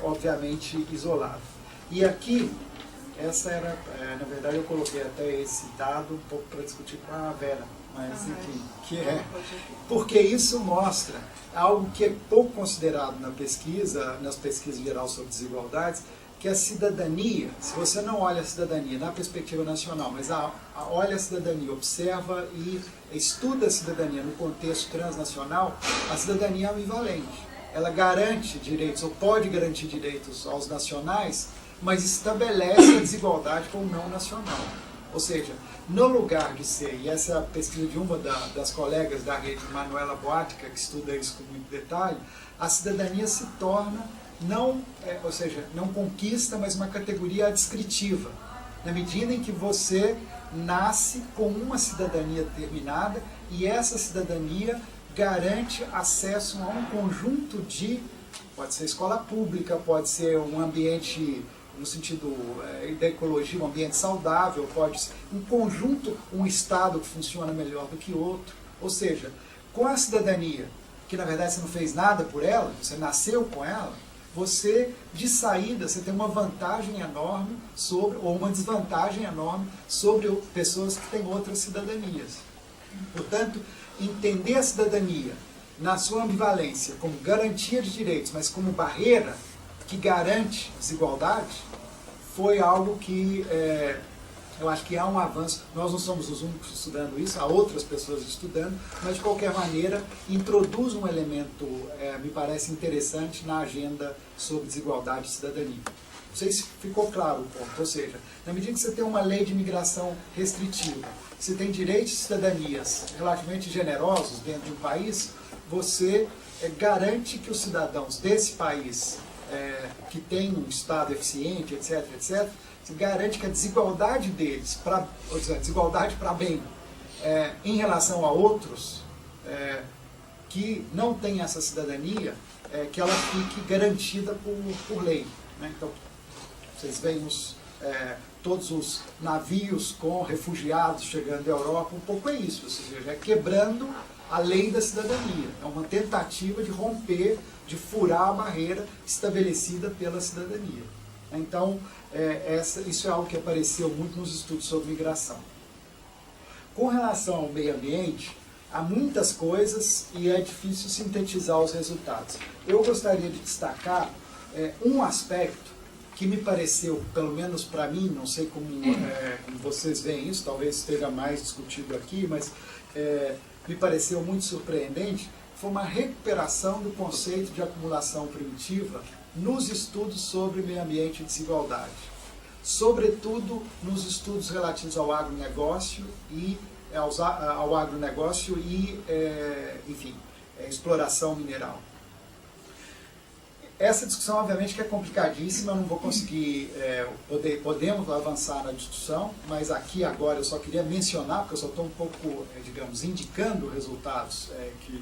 obviamente, isolado. E aqui, essa era, na verdade, eu coloquei até esse dado um pouco para discutir com a Vera, mas enfim, porque isso mostra algo que é pouco considerado na pesquisa, nas pesquisas em geral sobre desigualdades, que a cidadania, se você não olha a cidadania na perspectiva nacional, mas olha a cidadania, observa e estuda a cidadania no contexto transnacional, a cidadania é ambivalente. Ela garante direitos, ou pode garantir direitos aos nacionais, mas estabelece a desigualdade com o não nacional. Ou seja, no lugar de ser, e essa é a pesquisa de uma das colegas da rede, Manuela Boatica, que estuda isso com muito detalhe, a cidadania se torna ou seja, não conquista, mas uma categoria adscritiva, na medida em que você nasce com uma cidadania determinada e essa cidadania garante acesso a um conjunto de Pode ser escola pública, pode ser um ambiente, no sentido da ecologia, um ambiente saudável, pode ser um conjunto, um Estado que funciona melhor do que outro. Ou seja, com a cidadania, que na verdade você não fez nada por ela, você nasceu com ela, você, de saída, você tem uma vantagem enorme sobre, ou uma desvantagem enorme sobre pessoas que têm outras cidadanias. Portanto, entender a cidadania na sua ambivalência como garantia de direitos, mas como barreira que garante desigualdade, foi algo que eu acho que há um avanço. Nós não somos os únicos estudando isso, há outras pessoas estudando, mas de qualquer maneira introduz um elemento, me parece interessante, na agenda sobre desigualdade e cidadania. Não sei se ficou claro o ponto, ou seja, na medida que você tem uma lei de imigração restritiva, você tem direitos e cidadanias relativamente generosos dentro de um país, você garante que os cidadãos desse país, que tem um Estado eficiente, etc., etc., você garante que a desigualdade deles, desigualdade para bem, em relação a outros que não têm essa cidadania, que ela fique garantida por lei. Né? Então, vocês veem todos os navios com refugiados chegando da Europa, um pouco é isso, ou seja, quebrando a lei da cidadania. É uma tentativa de romper, de furar a barreira estabelecida pela cidadania. Então, isso é algo que apareceu muito nos estudos sobre migração. Com relação ao meio ambiente, há muitas coisas e é difícil sintetizar os resultados. Eu gostaria de destacar um aspecto que me pareceu, pelo menos para mim, não sei como vocês veem isso, talvez esteja mais discutido aqui, mas me pareceu muito surpreendente, foi uma recuperação do conceito de acumulação primitiva nos estudos sobre meio ambiente e desigualdade. Sobretudo nos estudos relativos ao agronegócio e enfim, exploração mineral. Essa discussão, obviamente, que é complicadíssima, eu não vou conseguir, podemos avançar na discussão, mas aqui agora eu só queria mencionar, porque eu só estou um pouco, digamos, indicando resultados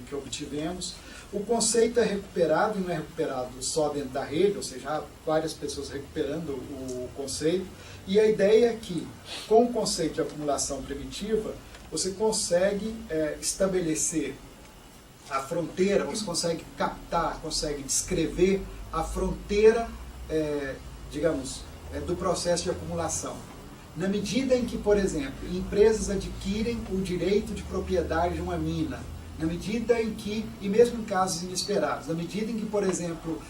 que obtivemos. O conceito é recuperado, e não é recuperado só dentro da rede, ou seja, há várias pessoas recuperando o conceito, e a ideia é que, com o conceito de acumulação primitiva, você consegue estabelecer a fronteira, você consegue captar, consegue descrever a fronteira, digamos, do processo de acumulação. Na medida em que, por exemplo, empresas adquirem o direito de propriedade de uma mina, na medida em que, e mesmo em casos inesperados, na medida em que, por exemplo,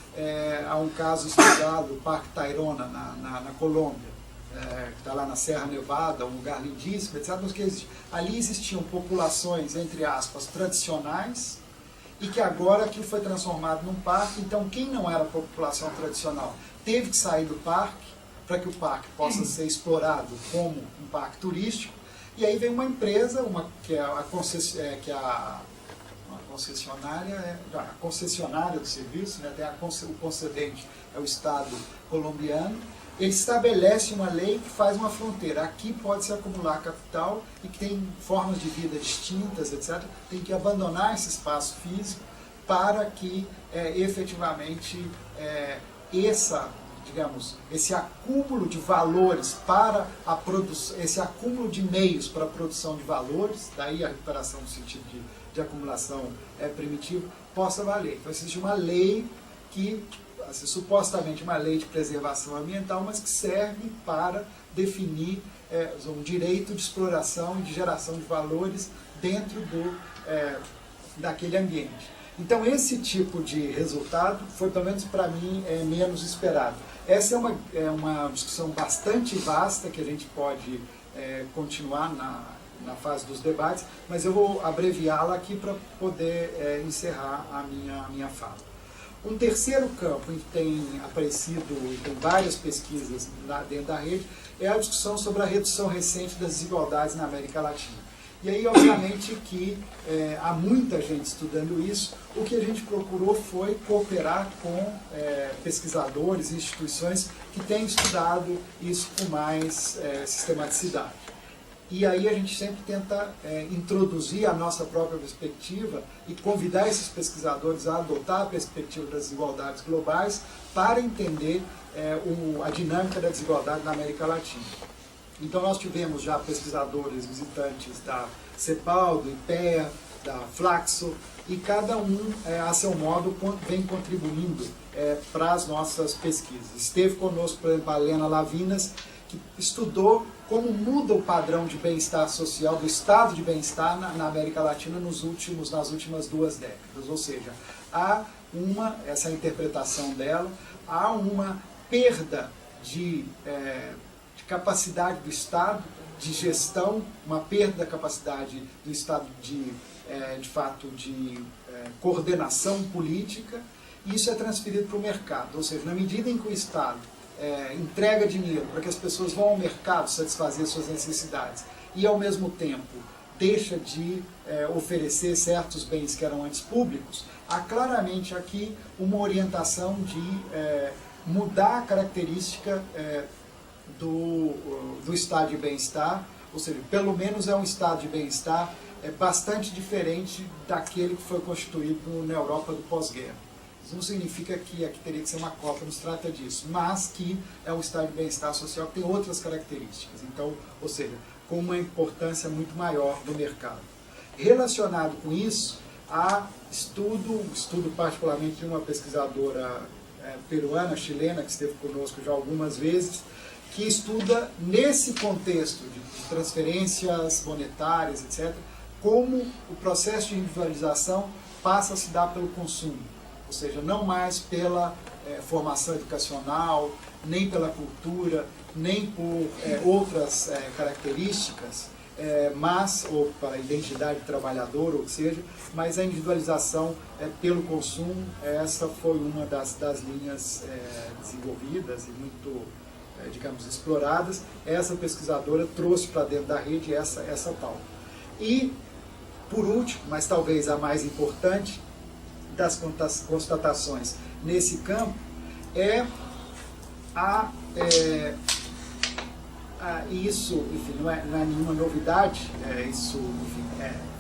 há um caso estudado, o Parque Tayrona, na Colômbia, que está lá na Serra Nevada, um lugar lindíssimo, etc., mas que ali existiam populações, entre aspas, tradicionais, e que agora aquilo foi transformado num parque. Então quem não era população tradicional teve que sair do parque para que o parque possa ser explorado como um parque turístico, e aí vem uma empresa, que é a concessionária do serviço, né, o concedente é o Estado colombiano. Ele estabelece uma lei que faz uma fronteira. Aqui pode-se acumular capital e que tem formas de vida distintas, etc. Tem que abandonar esse espaço físico para que efetivamente esse acúmulo de valores para a produção, esse acúmulo de meios para a produção de valores, daí a recuperação no sentido de acumulação primitiva, possa valer. Então existe uma lei que supostamente uma lei de preservação ambiental, mas que serve para definir um direito de exploração e de geração de valores dentro daquele ambiente. Então esse tipo de resultado foi, pelo menos para mim, menos esperado. Essa é uma discussão bastante vasta que a gente pode continuar na fase dos debates, mas eu vou abreviá-la aqui para poder encerrar a minha fala. Um terceiro campo em que tem aparecido em várias pesquisas dentro da rede é a discussão sobre a redução recente das desigualdades na América Latina. E aí, obviamente, que há muita gente estudando isso. O que a gente procurou foi cooperar com pesquisadores e instituições que têm estudado isso com mais sistematicidade. E aí a gente sempre tenta introduzir a nossa própria perspectiva e convidar esses pesquisadores a adotar a perspectiva das desigualdades globais para entender a dinâmica da desigualdade na América Latina. Então nós tivemos já pesquisadores visitantes da CEPAL, do IPEA, da Flaxo, e cada um, a seu modo, vem contribuindo para as nossas pesquisas. Esteve conosco, por exemplo, a Helena Lavinas, que estudou como muda o padrão de bem-estar social, do estado de bem-estar na América Latina nas últimas 2 décadas. Ou seja, há essa interpretação dela, há uma perda de capacidade do Estado, de gestão, uma perda da capacidade do Estado de fato, de coordenação política, e isso é transferido para o mercado. Ou seja, na medida em que o Estado entrega dinheiro para que as pessoas vão ao mercado satisfazer suas necessidades e, ao mesmo tempo, deixa de oferecer certos bens que eram antes públicos, há claramente aqui uma orientação de mudar a característica do estado de bem-estar, ou seja, pelo menos é um estado de bem-estar bastante diferente daquele que foi constituído na Europa do pós-guerra. Isso não significa que aqui teria que ser uma cópia, não se trata disso, mas que é um estado de bem-estar social que tem outras características, então, ou seja, com uma importância muito maior do mercado. Relacionado com isso, há estudo particularmente de uma pesquisadora peruana, chilena, que esteve conosco já algumas vezes, que estuda nesse contexto de transferências monetárias, etc., como o processo de individualização passa a se dar pelo consumo, ou seja, não mais pela formação educacional, nem pela cultura, nem por outras características, ou para a identidade trabalhadora, ou seja, mas a individualização pelo consumo. Essa foi uma das linhas desenvolvidas e muito, digamos, exploradas. Essa pesquisadora trouxe para dentro da rede essa pauta. E, por último, mas talvez a mais importante das constatações nesse campo, isso, enfim, não é nenhuma novidade, isso, enfim,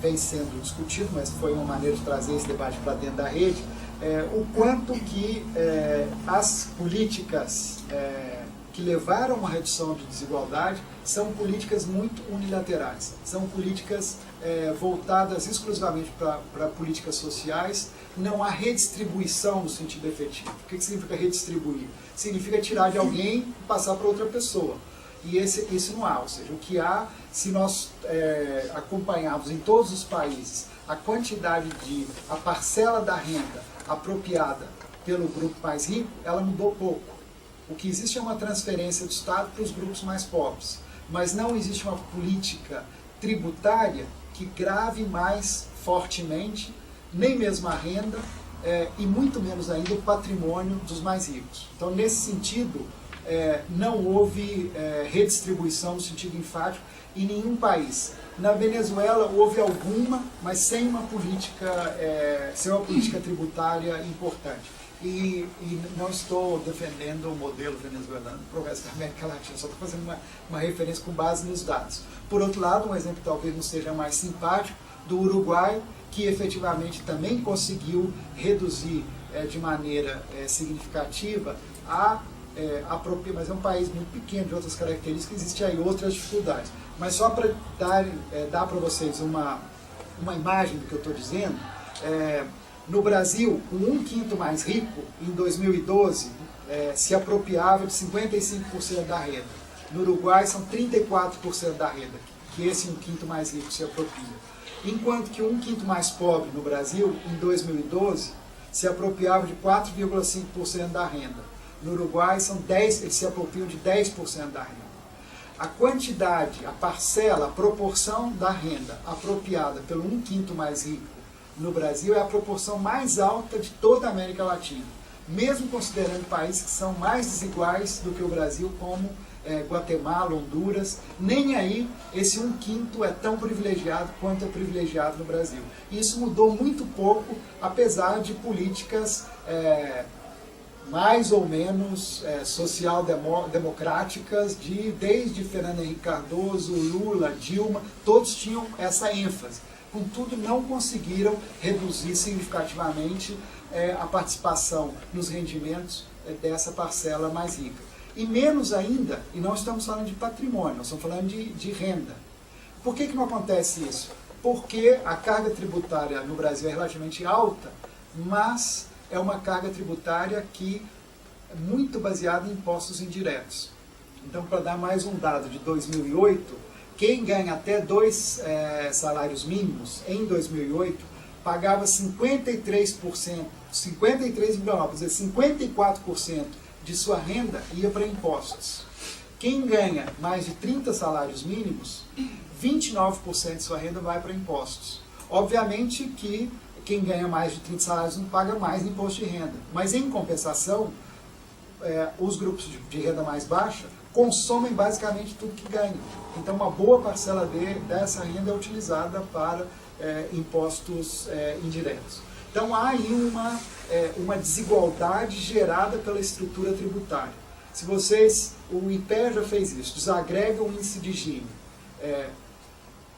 vem sendo discutido, mas foi uma maneira de trazer esse debate para dentro da rede, o quanto que as políticas que levaram a uma redução de desigualdade são políticas muito unilaterais, são políticas voltadas exclusivamente para políticas sociais, não há redistribuição no sentido efetivo. O que significa redistribuir? Significa tirar de alguém e passar para outra pessoa. E isso não há, ou seja, o que há, se nós acompanharmos em todos os países a parcela da renda apropriada pelo grupo mais rico, ela mudou pouco. O que existe é uma transferência do Estado para os grupos mais pobres, mas não existe uma política tributária que grave mais fortemente, nem mesmo a renda, e muito menos ainda o patrimônio dos mais ricos. Então, nesse sentido, não houve redistribuição no sentido enfático em nenhum país. Na Venezuela houve alguma, mas sem uma política tributária importante. E não estou defendendo o modelo venezuelano para o resto da América Latina, só estou fazendo uma referência com base nos dados. Por outro lado, um exemplo que talvez não seja mais simpático, do Uruguai, que efetivamente também conseguiu reduzir de maneira significativa mas é um país muito pequeno, de outras características, existem aí outras dificuldades. Mas só para dar para vocês uma imagem do que eu estou dizendo, no Brasil, o 1/5 mais rico, em 2012, se apropriava de 55% da renda. No Uruguai, são 34% da renda, que esse 1/5 mais rico se apropria. Enquanto que o 1/5 mais pobre no Brasil, em 2012, se apropriava de 4,5% da renda. No Uruguai, eles se apropriam de 10% da renda. A quantidade, a parcela, a proporção da renda apropriada pelo 1/5 mais rico no Brasil é a proporção mais alta de toda a América Latina, mesmo considerando países que são mais desiguais do que o Brasil, como Guatemala, Honduras. Nem aí esse 1/5 é tão privilegiado quanto é privilegiado no Brasil. E isso mudou muito pouco, apesar de políticas mais ou menos social-democráticas, desde Fernando Henrique Cardoso, Lula, Dilma, todos tinham essa ênfase. Contudo, não conseguiram reduzir significativamente a participação nos rendimentos dessa parcela mais rica. E menos ainda, e não estamos falando de patrimônio, nós estamos falando de renda. Por que não acontece isso? Porque a carga tributária no Brasil é relativamente alta, mas é uma carga tributária que é muito baseada em impostos indiretos. Então, para dar mais um dado de 2008, quem ganha até 2 salários mínimos, em 2008, pagava 53%, 54% de sua renda ia para impostos. Quem ganha mais de 30 salários mínimos, 29% de sua renda vai para impostos. Obviamente que quem ganha mais de 30 salários não paga mais imposto de renda. Mas, em compensação, os grupos de renda mais baixa consomem basicamente tudo que ganham. Então, uma boa parcela dessa renda é utilizada para impostos indiretos. Então, há aí uma desigualdade gerada pela estrutura tributária. Se o IPEA já fez isso, desagrega o índice de Gini.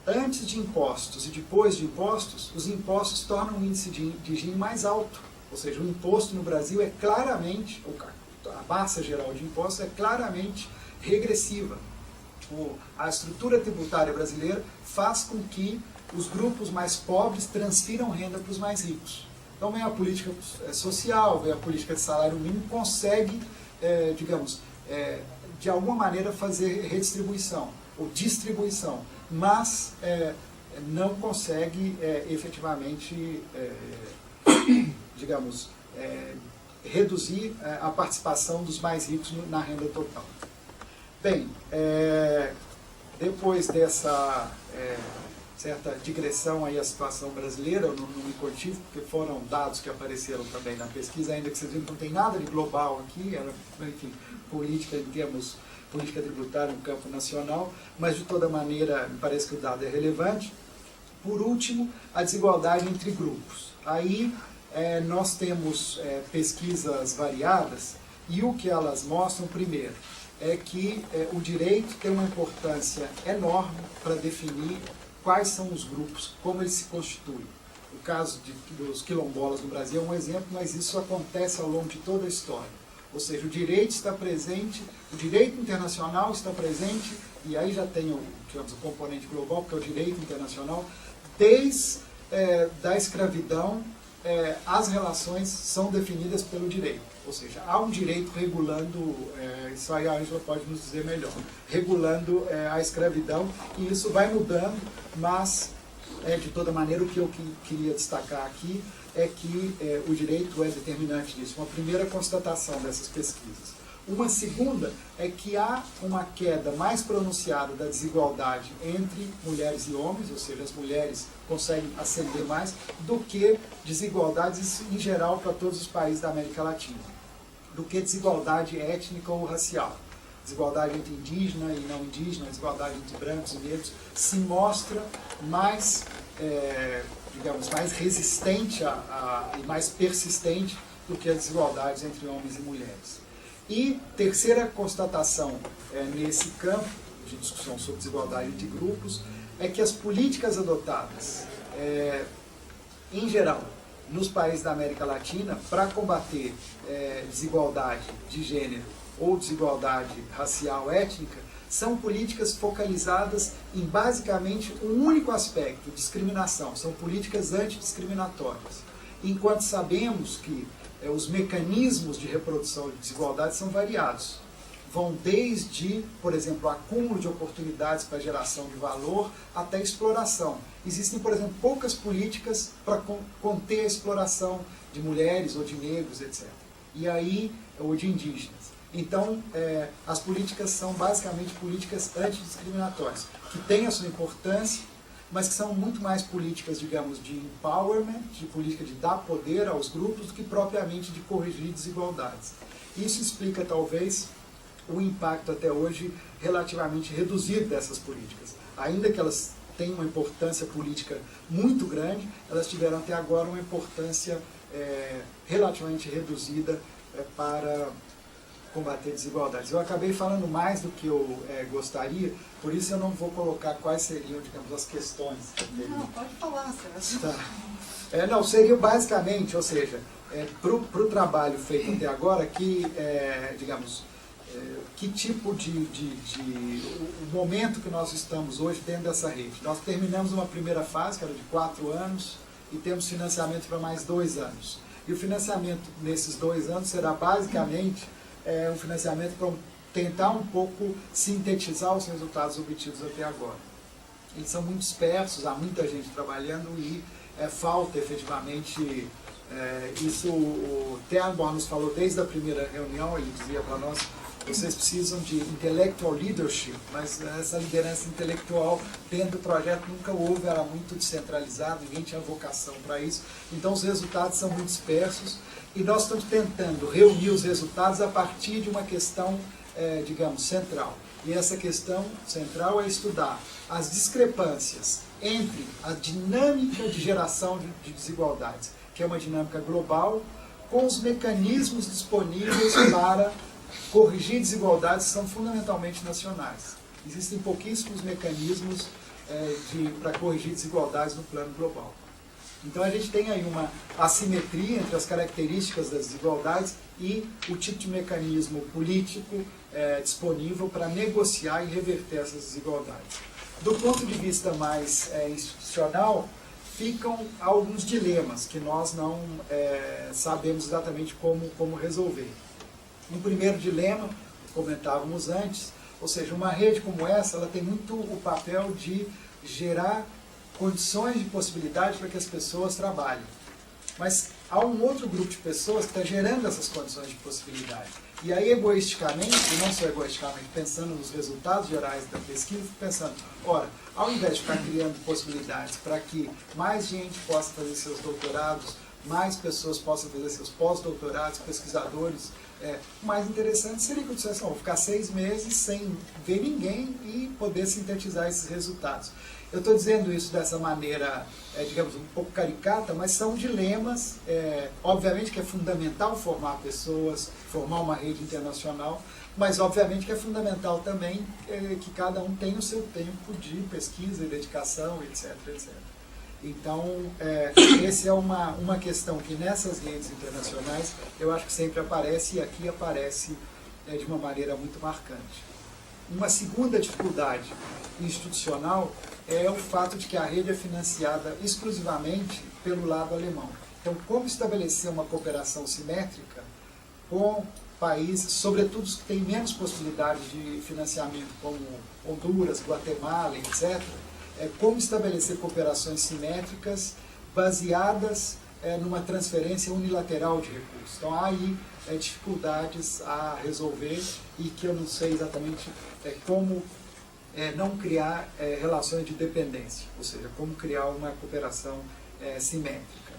Antes de impostos e depois de impostos, os impostos tornam o índice de Gini mais alto. Ou seja, o imposto no Brasil é claramente, a massa geral de impostos é claramente regressiva. A estrutura tributária brasileira faz com que os grupos mais pobres transfiram renda para os mais ricos. Então vem a política social, vem a política de salário mínimo, consegue, de alguma maneira fazer redistribuição ou distribuição, mas não consegue efetivamente, reduzir a participação dos mais ricos na renda total. Bem, depois dessa certa digressão aí à situação brasileira, eu não me contive, porque foram dados que apareceram também na pesquisa, ainda que vocês viram que não tem nada de global aqui, era, enfim, política em termos, política tributária no campo nacional, mas de toda maneira me parece que o dado é relevante. Por último, a desigualdade entre grupos. Aí nós temos pesquisas variadas, e o que elas mostram, primeiro, é que o direito tem uma importância enorme para definir quais são os grupos, como eles se constituem. O caso dos quilombolas no Brasil é um exemplo, mas isso acontece ao longo de toda a história. Ou seja, o direito está presente, o direito internacional está presente, e aí já tem o componente global, porque é o direito internacional, desde da escravidão, as relações são definidas pelo direito. Ou seja, há um direito regulando, isso aí a Ângela pode nos dizer melhor, regulando a escravidão, e isso vai mudando, mas, de toda maneira, o que eu queria destacar aqui é que o direito é determinante disso. Uma primeira constatação dessas pesquisas. Uma segunda é que há uma queda mais pronunciada da desigualdade entre mulheres e homens, ou seja, as mulheres conseguem ascender mais, do que desigualdades em geral para todos os países da América Latina, do que desigualdade étnica ou racial. Desigualdade entre indígena e não indígena, desigualdade entre brancos e negros, se mostra mais, mais resistente e mais persistente do que as desigualdades entre homens e mulheres. E terceira constatação nesse campo de discussão sobre desigualdade de grupos é que as políticas adotadas, em geral, nos países da América Latina, para combater desigualdade de gênero ou desigualdade racial, étnica, são políticas focalizadas em basicamente um único aspecto, discriminação. São políticas antidiscriminatórias. Enquanto sabemos que os mecanismos de reprodução de desigualdade são variados. Vão desde, por exemplo, o acúmulo de oportunidades para geração de valor até a exploração. Existem, por exemplo, poucas políticas para conter a exploração de mulheres ou de negros, etc. E aí, ou de indígenas. Então, as políticas são basicamente políticas antidiscriminatórias, que têm a sua importância, mas que são muito mais políticas, digamos, de empowerment, de política de dar poder aos grupos, do que propriamente de corrigir desigualdades. Isso explica, talvez, o impacto até hoje relativamente reduzido dessas políticas. Ainda que elas tenham uma importância política muito grande, elas tiveram até agora uma importância relativamente reduzida para combater desigualdades. Eu acabei falando mais do que eu gostaria, por isso eu não vou colocar quais seriam, digamos, as questões. Não, pode falar, Sérgio. Tá. Não, seria basicamente, ou seja, para o trabalho feito até agora, que, digamos, que tipo o momento que nós estamos hoje dentro dessa rede. Nós terminamos uma primeira fase, que era de 4 anos, e temos financiamento para mais 2 anos. E o financiamento nesses 2 anos será basicamente um financiamento para tentar um pouco sintetizar os resultados obtidos até agora. Eles são muito dispersos, há muita gente trabalhando e falta efetivamente isso. O Ternborn nos falou desde a primeira reunião, ele dizia para nós: vocês precisam de intellectual leadership, mas essa liderança intelectual dentro do projeto nunca houve, era muito descentralizado, ninguém tinha vocação para isso, então os resultados são muito dispersos e nós estamos tentando reunir os resultados a partir de uma questão, digamos, central. E essa questão central é estudar as discrepâncias entre a dinâmica de geração de desigualdades, que é uma dinâmica global, com os mecanismos disponíveis para corrigir desigualdades que são fundamentalmente nacionais. Existem pouquíssimos mecanismos para corrigir desigualdades no plano global. Então a gente tem aí uma assimetria entre as características das desigualdades e o tipo de mecanismo político disponível para negociar e reverter essas desigualdades. Do ponto de vista mais institucional, ficam alguns dilemas que nós não sabemos exatamente como resolver. Um primeiro dilema, comentávamos antes, ou seja, uma rede como essa, ela tem muito o papel de gerar condições de possibilidade para que as pessoas trabalhem. Mas há um outro grupo de pessoas que está gerando essas condições de possibilidade. E aí, egoisticamente, e não só egoisticamente, pensando nos resultados gerais da pesquisa, fico pensando, ora, ao invés de ficar criando possibilidades para que mais gente possa fazer seus doutorados, mais pessoas possam fazer seus pós-doutorados, pesquisadores, o mais interessante seria que eu dissesse: vou ficar 6 meses sem ver ninguém e poder sintetizar esses resultados. Eu estou dizendo isso dessa maneira, digamos, um pouco caricata, mas são dilemas. Obviamente que é fundamental formar pessoas, formar uma rede internacional, mas obviamente que é fundamental também que cada um tenha o seu tempo de pesquisa e dedicação, etc, etc. Então, essa é uma questão que nessas redes internacionais eu acho que sempre aparece, e aqui aparece de uma maneira muito marcante. Uma segunda dificuldade institucional é o fato de que a rede é financiada exclusivamente pelo lado alemão. Então, como estabelecer uma cooperação simétrica com países, sobretudo os que têm menos possibilidade de financiamento, como Honduras, Guatemala, etc., como estabelecer cooperações simétricas baseadas numa transferência unilateral de recursos. Então há aí dificuldades a resolver e que eu não sei exatamente como não criar relações de dependência, ou seja, como criar uma cooperação simétrica.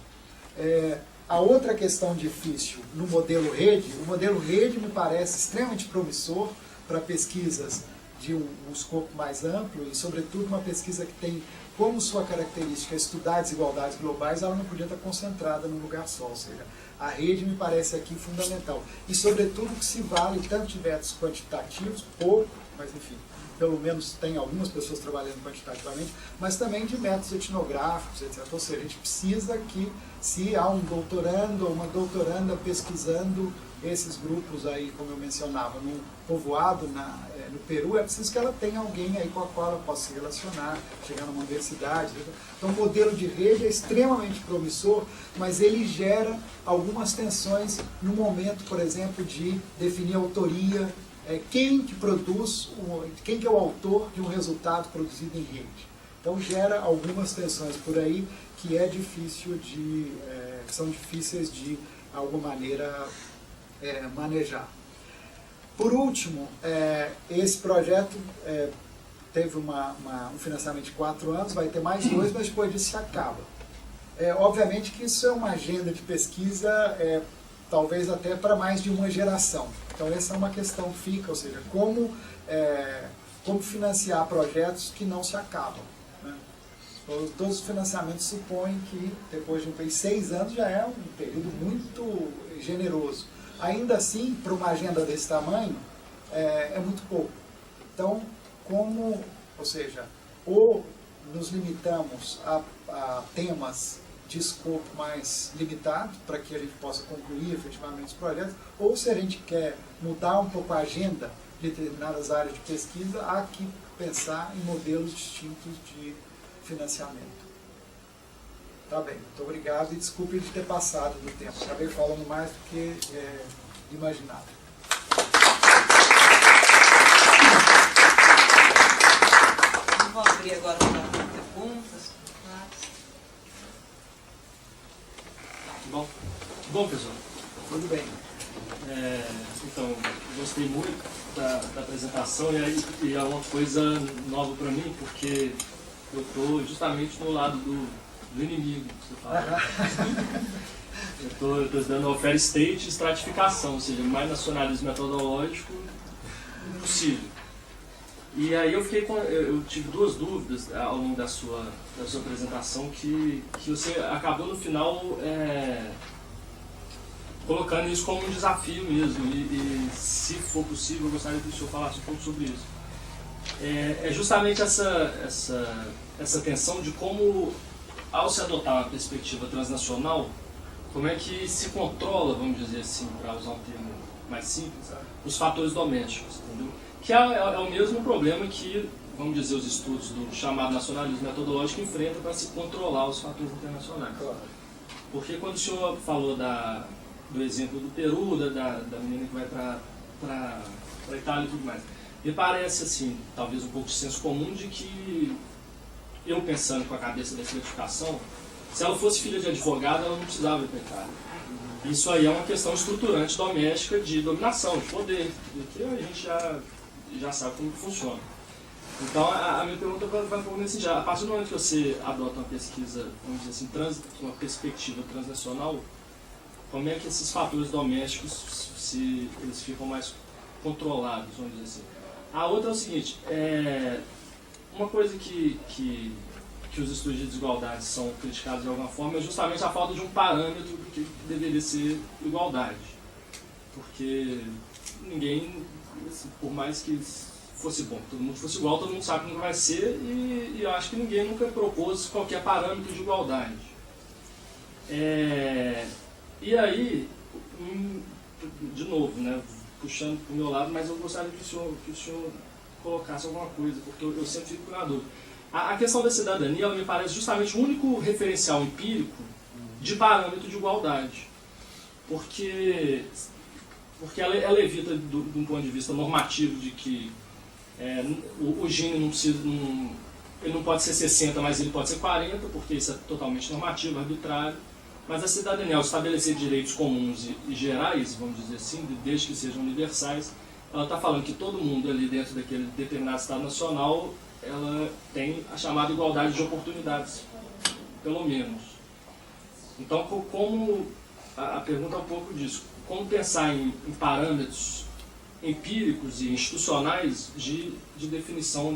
A outra questão difícil no modelo rede, o modelo rede me parece extremamente promissor para pesquisas de um escopo mais amplo e, sobretudo, uma pesquisa que tem como sua característica estudar desigualdades globais, ela não podia estar concentrada num lugar só, ou seja, a rede me parece aqui fundamental. E, sobretudo, que se vale tanto de métodos quantitativos, pouco, mas, enfim, pelo menos tem algumas pessoas trabalhando quantitativamente, mas também de métodos etnográficos, etc. Ou seja, a gente precisa que, se há um doutorando ou uma doutoranda pesquisando esses grupos aí, como eu mencionava, num povoado no Peru, é preciso que ela tenha alguém aí com a qual ela possa se relacionar, chegar numa universidade. Então o modelo de rede é extremamente promissor, mas ele gera algumas tensões no momento, por exemplo, de definir a autoria, quem que produz, quem que é o autor de um resultado produzido em rede. Então gera algumas tensões por aí que é difícil que são difíceis de alguma maneira manejar. Por último, esse projeto teve um financiamento de 4 anos, vai ter mais 2, mas depois disso se acaba. Obviamente que isso é uma agenda de pesquisa, talvez até para mais de uma geração. Então essa é uma questão que fica, ou seja, como financiar projetos que não se acabam. Né? Todos os financiamentos supõem que depois de 6 anos já é um período muito generoso. Ainda assim, para uma agenda desse tamanho, é muito pouco. Então, ou seja, ou nos limitamos a temas de escopo mais limitado, para que a gente possa concluir efetivamente os projetos, ou se a gente quer mudar um pouco a agenda de determinadas áreas de pesquisa, há que pensar em modelos distintos de financiamento. Tá bem, muito obrigado e desculpe de ter passado do tempo. Acabei falando mais do que imaginava. Vou abrir agora para perguntas. Bom, pessoal. Tudo bem. Então, gostei muito da apresentação e é uma coisa nova para mim, porque eu estou justamente no lado do inimigo, que você fala. Eu estou estudando o fair state e estratificação, ou seja, mais nacionalismo metodológico possível. E aí eu tive duas dúvidas ao longo da sua apresentação, que você acabou no final colocando isso como um desafio mesmo, e se for possível eu gostaria que o senhor falasse um pouco sobre isso. É justamente essa tensão de como, ao se adotar uma perspectiva transnacional, como é que se controla, vamos dizer assim, para usar um termo mais simples, os fatores domésticos, entendeu? Que é o mesmo problema que, vamos dizer, os estudos do chamado nacionalismo metodológico enfrentam para se controlar os fatores internacionais. Porque quando o senhor falou do exemplo do Peru, da menina que vai para a Itália e tudo mais, me parece, assim, talvez um pouco de senso comum de que, eu pensando com a cabeça da estratificação, se ela fosse filha de advogado, ela não precisava ir para a Itália. Isso aí é uma questão estruturante doméstica de dominação, de poder, que a gente já sabe como funciona. Então, a minha pergunta vai um pouco nesse sentido. A partir do momento que você adota uma pesquisa, vamos dizer assim, uma perspectiva transnacional, como é que esses fatores domésticos eles ficam mais controlados, vamos dizer assim? A outra é o seguinte, uma coisa que os estudos de desigualdade são criticados de alguma forma é justamente a falta de um parâmetro do que deveria ser igualdade. Porque ninguém, por mais que fosse bom, todo mundo fosse igual, todo mundo sabe como vai ser, e eu acho que ninguém nunca propôs qualquer parâmetro de igualdade. E aí, de novo, né, puxando para o meu lado, mas eu gostaria que o senhor colocasse alguma coisa, porque eu sempre fico na dúvida. A questão da cidadania, ela me parece justamente o único referencial empírico de parâmetro de igualdade. Porque ela evita, de um ponto de vista normativo, de que o Gini ele não pode ser 60, mas ele pode ser 40, porque isso é totalmente normativo, arbitrário. Mas a cidadania, ao estabelecer direitos comuns e gerais, vamos dizer assim, desde que sejam universais, ela está falando que todo mundo ali dentro daquele determinado Estado Nacional, ela tem a chamada igualdade de oportunidades, pelo menos. Então, a pergunta é um pouco disso. Como pensar em parâmetros empíricos e institucionais de definição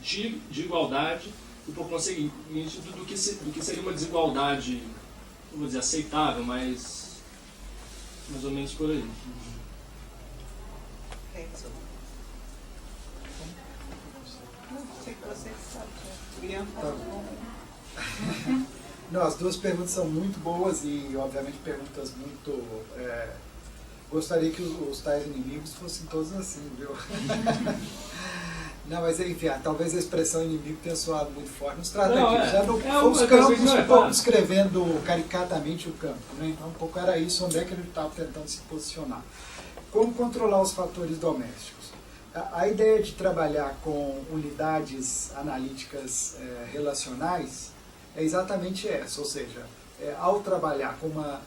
de igualdade e, por conseguinte, do que seria uma desigualdade, não vou dizer aceitável, mas mais ou menos por aí. Sei que você sabe. William, Não, as duas perguntas são muito boas e, obviamente, perguntas muito... gostaria que os tais inimigos fossem todos assim, viu? Não, mas enfim, talvez a expressão inimigo tenha soado muito forte. Nos trata aqui, já fomos um pouco descrevendo caricatamente o campo, né? Então, um pouco era isso, onde é que ele estava tentando se posicionar. Como controlar os fatores domésticos? A ideia de trabalhar com unidades analíticas relacionais é exatamente essa, ou seja, ao trabalhar com uma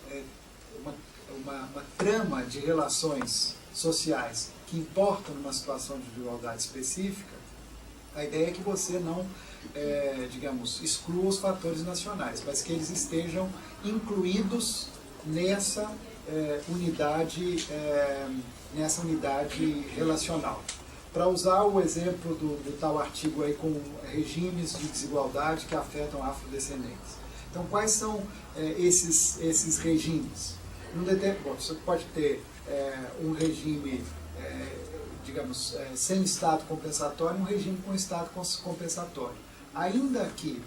trama de relações sociais que importam numa situação de desigualdade específica, a ideia é que você não, digamos, exclua os fatores nacionais, mas que eles estejam incluídos nessa unidade relacional. Para usar o exemplo do tal artigo aí com regimes de desigualdade que afetam afrodescendentes. Então, quais são esses regimes? Você pode ter um regime, digamos, sem Estado compensatório e um regime com Estado compensatório. Ainda que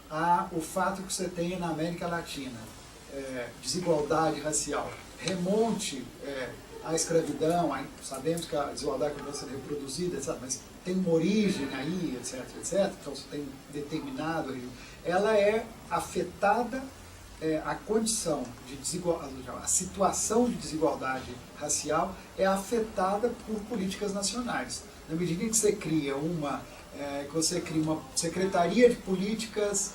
há o fato que você tem na América Latina, desigualdade racial, remonte à escravidão, sabemos que a desigualdade começa a ser reproduzida, etc., mas tem uma origem aí, etc., etc., então você tem determinado, ela é afetada, a condição de desigualdade, a situação de desigualdade racial é afetada por políticas nacionais. Na medida em que você cria uma Secretaria de Políticas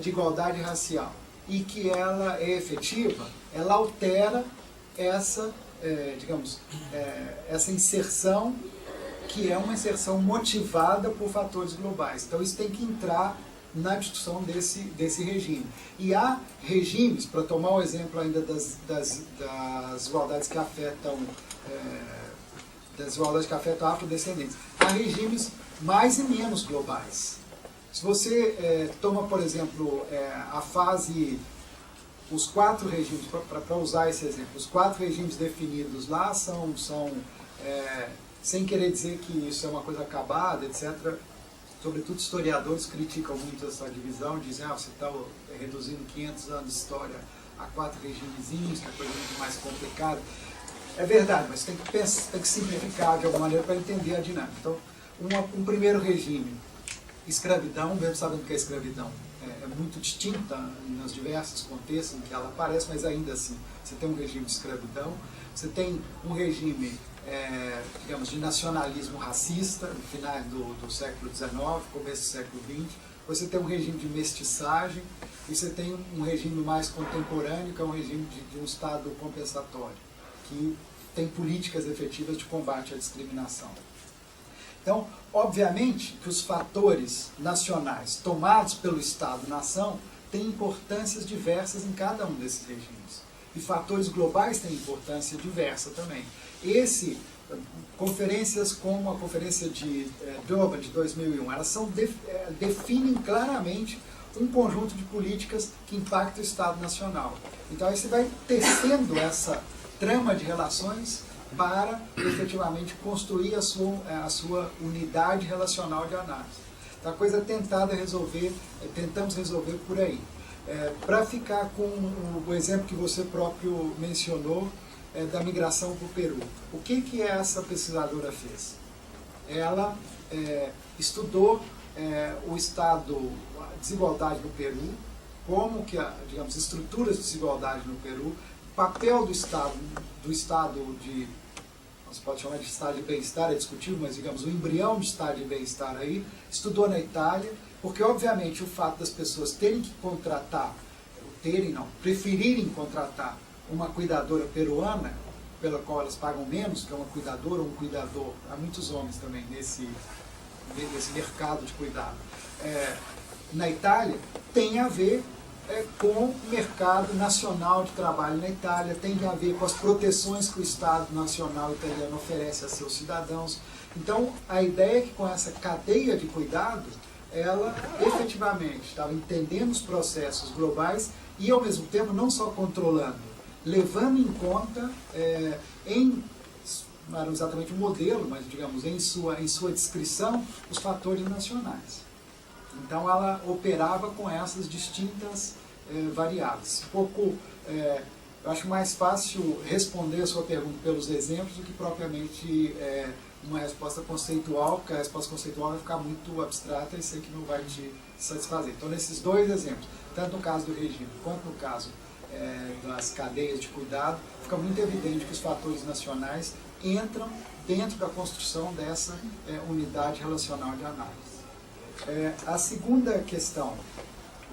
de Igualdade Racial e que ela é efetiva, ela altera essa, essa inserção, que é uma inserção motivada por fatores globais. Então isso tem que entrar na discussão desse regime. E há regimes, para tomar o exemplo ainda das desigualdades que afetam afrodescendentes, há regimes mais e menos globais. Se você toma, por exemplo, os 4 regimes, para usar esse exemplo, os 4 regimes definidos lá são sem querer dizer que isso é uma coisa acabada, etc., sobretudo historiadores criticam muito essa divisão, dizem você está reduzindo 500 anos de história a 4 regimezinhos, que é coisa muito mais complicada. É verdade, mas tem que simplificar de alguma maneira para entender a dinâmica. Então, um primeiro regime, escravidão, mesmo sabendo que a escravidão é muito distinta nos diversos contextos em que ela aparece, mas ainda assim, você tem um regime de escravidão, você tem um regime digamos, de nacionalismo racista, no final do século XIX, começo do século XX. Você tem um regime de mestiçagem e você tem um regime mais contemporâneo, que é um regime de um Estado compensatório, que tem políticas efetivas de combate à discriminação. Então, obviamente que os fatores nacionais tomados pelo Estado-nação têm importâncias diversas em cada um desses regimes. E fatores globais têm importância diversa também. Conferências como a Conferência de Durban de 2001, elas definem claramente um conjunto de políticas que impactam o Estado Nacional. Então aí você vai tecendo essa trama de relações para efetivamente construir a sua unidade relacional de análise. Então a coisa tentamos resolver por aí. Para ficar com o exemplo que você próprio mencionou, da migração para o Peru. O que essa pesquisadora fez? Ela estudou o Estado, a desigualdade no Peru, como que, digamos, estruturas de desigualdade no Peru, papel do Estado de, você pode chamar de Estado de bem-estar, é discutível, mas digamos, o embrião de Estado de bem-estar aí, estudou na Itália, porque obviamente o fato das pessoas terem que preferirem contratar uma cuidadora peruana, pela qual elas pagam menos, que é uma cuidadora ou um cuidador, há muitos homens também nesse mercado de cuidado, na Itália, tem a ver com o mercado nacional de trabalho na Itália, tem a ver com as proteções que o Estado Nacional italiano oferece a seus cidadãos. Então, a ideia é que com essa cadeia de cuidado, ela efetivamente estava entendendo os processos globais e, ao mesmo tempo, não só controlando, levando em conta, não era exatamente um modelo, mas digamos, em sua descrição, os fatores nacionais. Então ela operava com essas distintas variáveis. Eu acho mais fácil responder a sua pergunta pelos exemplos do que propriamente uma resposta conceitual, porque a resposta conceitual vai ficar muito abstrata e sei que não vai te satisfazer. Então, nesses 2 exemplos, tanto no caso do regime quanto no caso das cadeias de cuidado, fica muito evidente que os fatores nacionais entram dentro da construção dessa unidade relacional de análise. A segunda questão,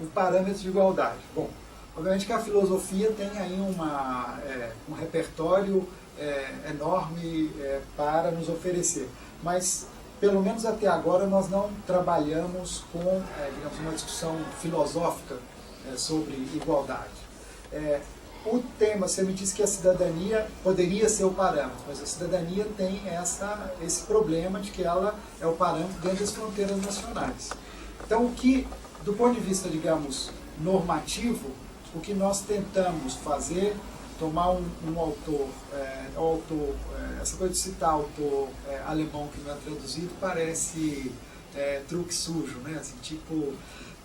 o parâmetro de igualdade. Bom, obviamente que a filosofia tem aí um repertório enorme para nos oferecer, mas pelo menos até agora nós não trabalhamos com digamos, uma discussão filosófica sobre igualdade. O tema, você me disse que a cidadania poderia ser o parâmetro, mas a cidadania tem esse problema de que ela é o parâmetro dentro das fronteiras nacionais. Então, do ponto de vista, digamos, normativo, o que nós tentamos fazer, tomar um autor, essa coisa de citar autor alemão que não é traduzido parece truque sujo, né? Assim, tipo,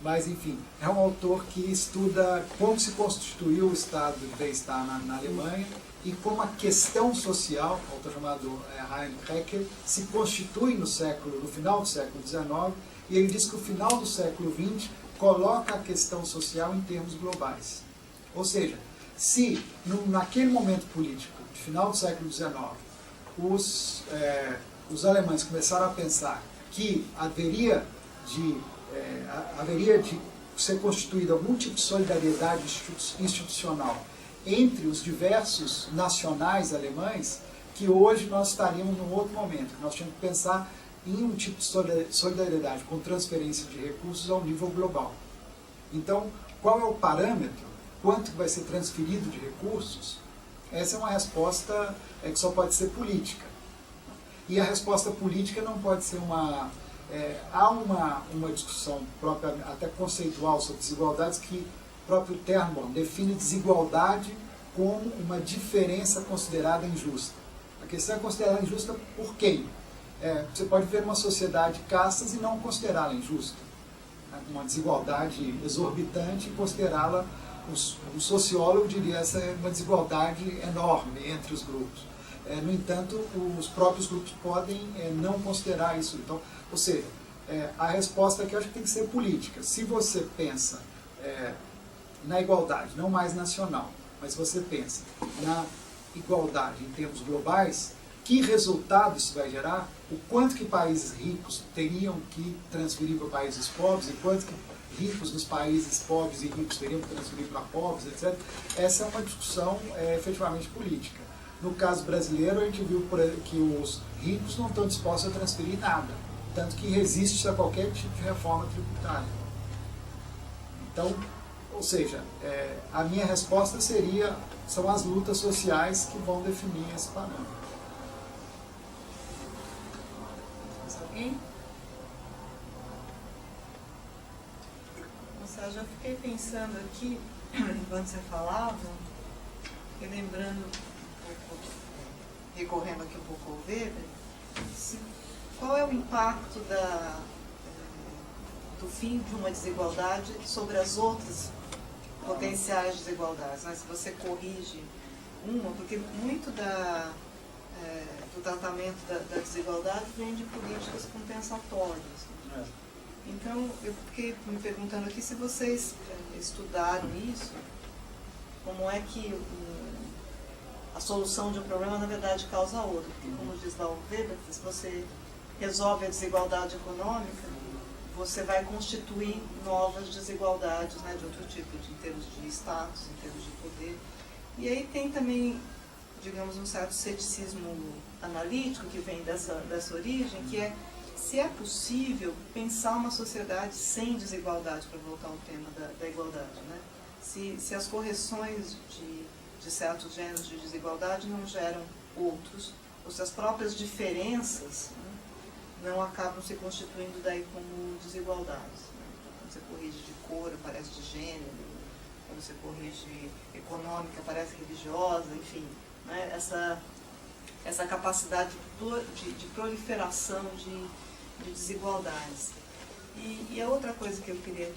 mas enfim, é um autor que estuda como se constituiu o estado de bem-estar na Alemanha e como a questão social, um autor chamado Heinrich Hecker, se constitui no final do século XIX, e ele diz que o final do século XX coloca a questão social em termos globais. Ou seja, se naquele momento político, de final do século XIX, os alemães começaram a pensar que haveria de ser constituído algum tipo de solidariedade institucional entre os diversos nacionais alemães, que hoje nós estaríamos num outro momento. Nós tínhamos que pensar em um tipo de solidariedade com transferência de recursos ao nível global. Então, qual é o parâmetro? Quanto vai ser transferido de recursos? Essa é uma resposta que só pode ser política. E a resposta política não pode ser há uma discussão própria, até conceitual, sobre desigualdades, que o próprio Terborn define desigualdade como uma diferença considerada injusta. A questão é considerada injusta por quem? Você pode ver uma sociedade de castas e não considerá-la injusta. Uma desigualdade exorbitante e considerá-la, um sociólogo diria, essa é uma desigualdade enorme entre os grupos. No entanto, os próprios grupos podem não considerar isso. Então, ou seja, a resposta aqui eu acho que tem que ser política. Se você pensa na igualdade, não mais nacional, mas você pensa na igualdade em termos globais, que resultado isso vai gerar? O quanto que países ricos teriam que transferir para países pobres e quanto que ricos nos países pobres e ricos teriam que transferir para pobres, etc. Essa é uma discussão efetivamente política. No caso brasileiro, a gente viu que os ricos não estão dispostos a transferir nada, tanto que resiste a qualquer tipo de reforma tributária. Então, ou seja, a minha resposta são as lutas sociais que vão definir esse parâmetro. Mais alguém? Nossa, eu já fiquei pensando aqui, enquanto você falava, relembrando recorrendo aqui um pouco ao Weber, qual é o impacto do fim de uma desigualdade sobre as outras potenciais desigualdades, né? Se você corrige uma, porque muito do tratamento da desigualdade vem de políticas compensatórias. Então, eu fiquei me perguntando aqui se vocês estudaram isso, como é que a solução de um problema, na verdade, causa outro. Porque, como diz lá o Weber, se você resolve a desigualdade econômica, você vai constituir novas desigualdades, né, de outro tipo, em termos de status, em termos de poder. E aí tem também, digamos, um certo ceticismo analítico que vem dessa origem, que é se é possível pensar uma sociedade sem desigualdade, para voltar ao tema da igualdade, né? Se as correções de certos gêneros de desigualdade não geram outros, ou se as próprias diferenças, né, não acabam se constituindo daí como desigualdades. Né? Então, quando você corrige de cor, aparece de gênero, quando você corrige econômica, aparece religiosa, enfim, né? Essa capacidade de proliferação de desigualdades. E a outra coisa que eu queria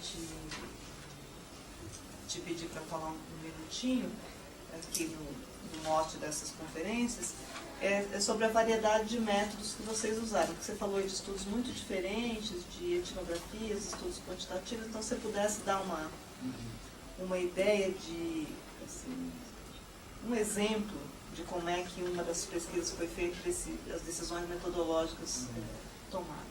te pedir para falar um minutinho, aqui no mote dessas conferências, é sobre a variedade de métodos que vocês usaram. Porque você falou de estudos muito diferentes, de etnografias, estudos quantitativos, então se você pudesse dar uma ideia de, assim, um exemplo de como é que uma das pesquisas foi feita, as decisões metodológicas tomadas.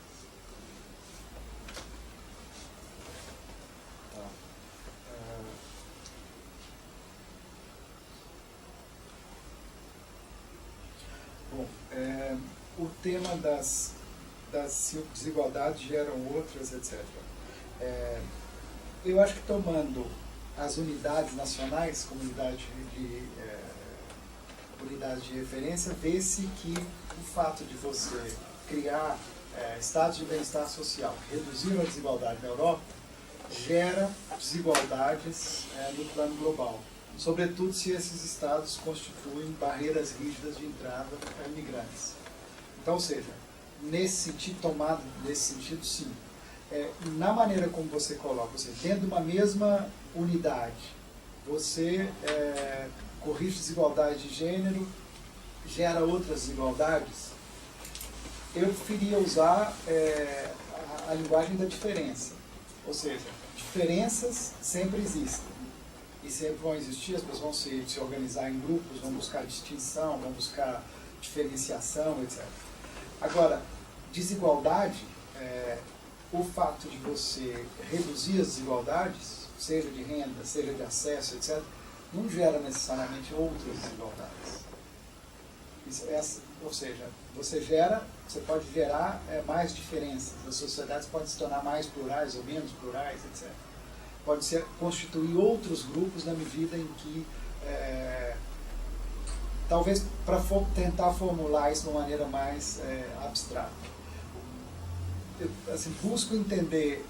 Bom, o tema das desigualdades geram outras, etc. Eu acho que tomando as unidades nacionais como unidades de referência, vê-se que o fato de você criar estados de bem-estar social, reduzir a desigualdade na Europa, gera desigualdades no plano global, sobretudo se esses estados constituem barreiras rígidas de entrada para imigrantes. Então, ou seja, nesse sentido, tomado nesse sentido, sim. Na maneira como você coloca, você dentro de uma mesma unidade, você corrige desigualdade de gênero, gera outras desigualdades, eu preferia usar a linguagem da diferença. Ou seja, diferenças sempre existem. E sempre vão existir, as pessoas vão se organizar em grupos, vão buscar distinção, vão buscar diferenciação, etc. Agora, desigualdade, o fato de você reduzir as desigualdades, seja de renda, seja de acesso, etc., não gera necessariamente outras desigualdades. Ou seja, você pode gerar mais diferenças, as sociedades podem se tornar mais plurais ou menos plurais, etc. Pode constituir outros grupos na medida em que, talvez para tentar formular isso de uma maneira mais abstrata, eu busco entender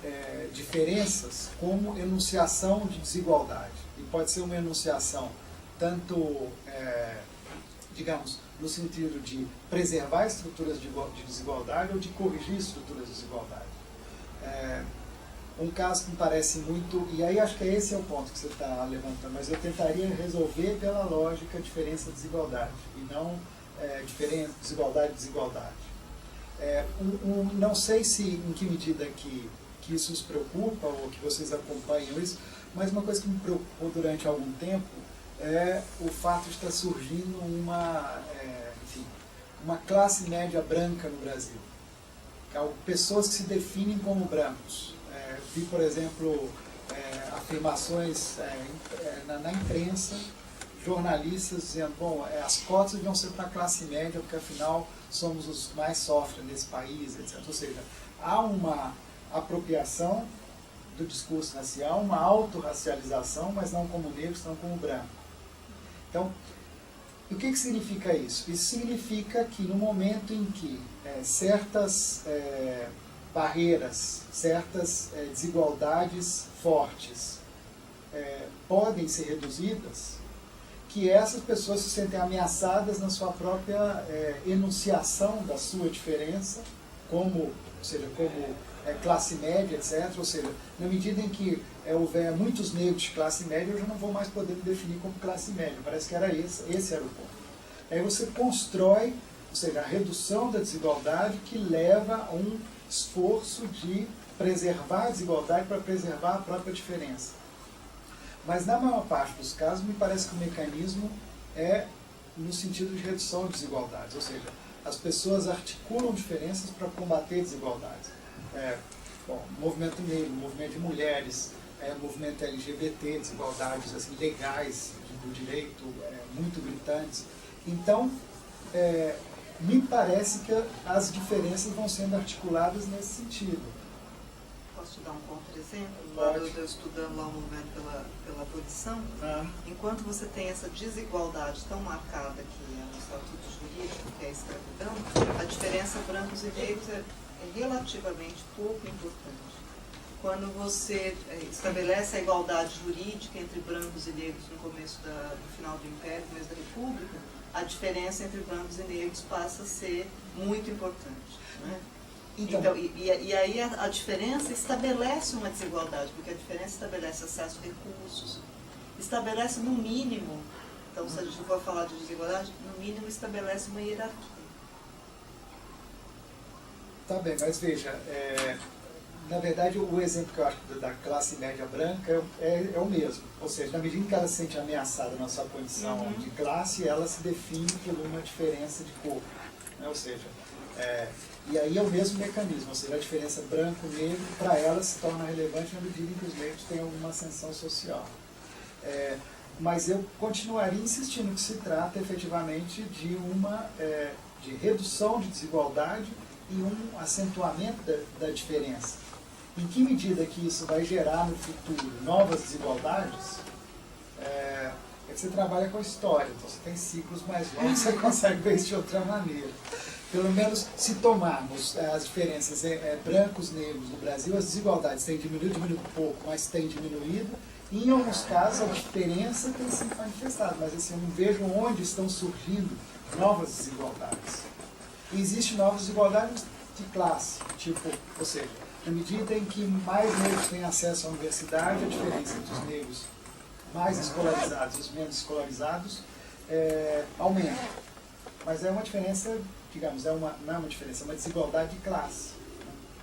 diferenças como enunciação de desigualdade. E pode ser uma enunciação tanto, digamos, no sentido de preservar estruturas de desigualdade ou de corrigir estruturas de desigualdade. Um caso que me parece muito, e aí acho que esse é o ponto que você está levantando, mas eu tentaria resolver pela lógica diferença-desigualdade, e não desigualdade-desigualdade. Não sei em que medida que isso os preocupa, ou que vocês acompanham isso, mas uma coisa que me preocupou durante algum tempo é o fato de estar surgindo uma classe média branca no Brasil. Pessoas que se definem como brancos. Vi, por exemplo, afirmações na imprensa, jornalistas dizendo, bom, as cotas deviam ser para a classe média, porque afinal somos os que mais sofrem nesse país, etc. Ou seja, há uma apropriação do discurso racial, uma autorracialização, mas não como negros, não como branco. Então, o que significa isso? Isso significa que no momento em que certas barreiras, certas desigualdades fortes podem ser reduzidas, que essas pessoas se sentem ameaçadas na sua própria enunciação da sua diferença, como classe média, etc. Ou seja, na medida em que houver muitos negros de classe média, eu já não vou mais poder me definir como classe média. Parece que era esse era o ponto. Aí você constrói, ou seja, a redução da desigualdade que leva a um esforço de preservar a desigualdade para preservar a própria diferença. Mas na maior parte dos casos, me parece que o mecanismo é no sentido de redução de desigualdades, ou seja, as pessoas articulam diferenças para combater desigualdades. Movimento negro, movimento de mulheres, movimento LGBT, desigualdades assim, legais do direito muito gritantes. Então, me parece que as diferenças vão sendo articuladas nesse sentido. Posso te dar um contra-exemplo? Eu estudando lá o movimento pela abolição, enquanto você tem essa desigualdade tão marcada que é no estatuto jurídico, que é a escravidão, a diferença brancos e negros é relativamente pouco importante. Quando você estabelece a igualdade jurídica entre brancos e negros no começo do final do Império, no começo da República, a diferença entre brancos e negros passa a ser muito importante. Né? Então, e aí a diferença estabelece uma desigualdade, porque a diferença estabelece acesso a recursos, estabelece no mínimo, então se a gente for falar de desigualdade, no mínimo estabelece uma hierarquia. Tá bem, mas veja, na verdade o exemplo que eu acho da classe média branca é o mesmo. Ou seja, na medida que ela se sente ameaçada na sua condição de classe, ela se define por uma diferença de cor. Né? Ou seja, e aí é o mesmo mecanismo, ou seja, a diferença branco-negro, para ela se torna relevante na medida em que os negros têm alguma ascensão social. Mas eu continuaria insistindo que se trata efetivamente de de redução de desigualdade e um acentuamento da diferença. Em que medida que isso vai gerar no futuro novas desigualdades, é que você trabalha com a história, então você tem ciclos mais longos, você consegue ver isso de outra maneira. Pelo menos, se tomarmos as diferenças brancos, negros no Brasil, as desigualdades têm diminuído um pouco, mas têm diminuído. E, em alguns casos, a diferença tem se manifestado, mas assim, eu não vejo onde estão surgindo novas desigualdades. E existem novas desigualdades de classe, tipo, ou seja, na medida em que mais negros têm acesso à universidade, a diferença entre os negros mais escolarizados e os menos escolarizados aumenta. Mas é uma diferença, digamos, não é uma diferença, é uma desigualdade de classe.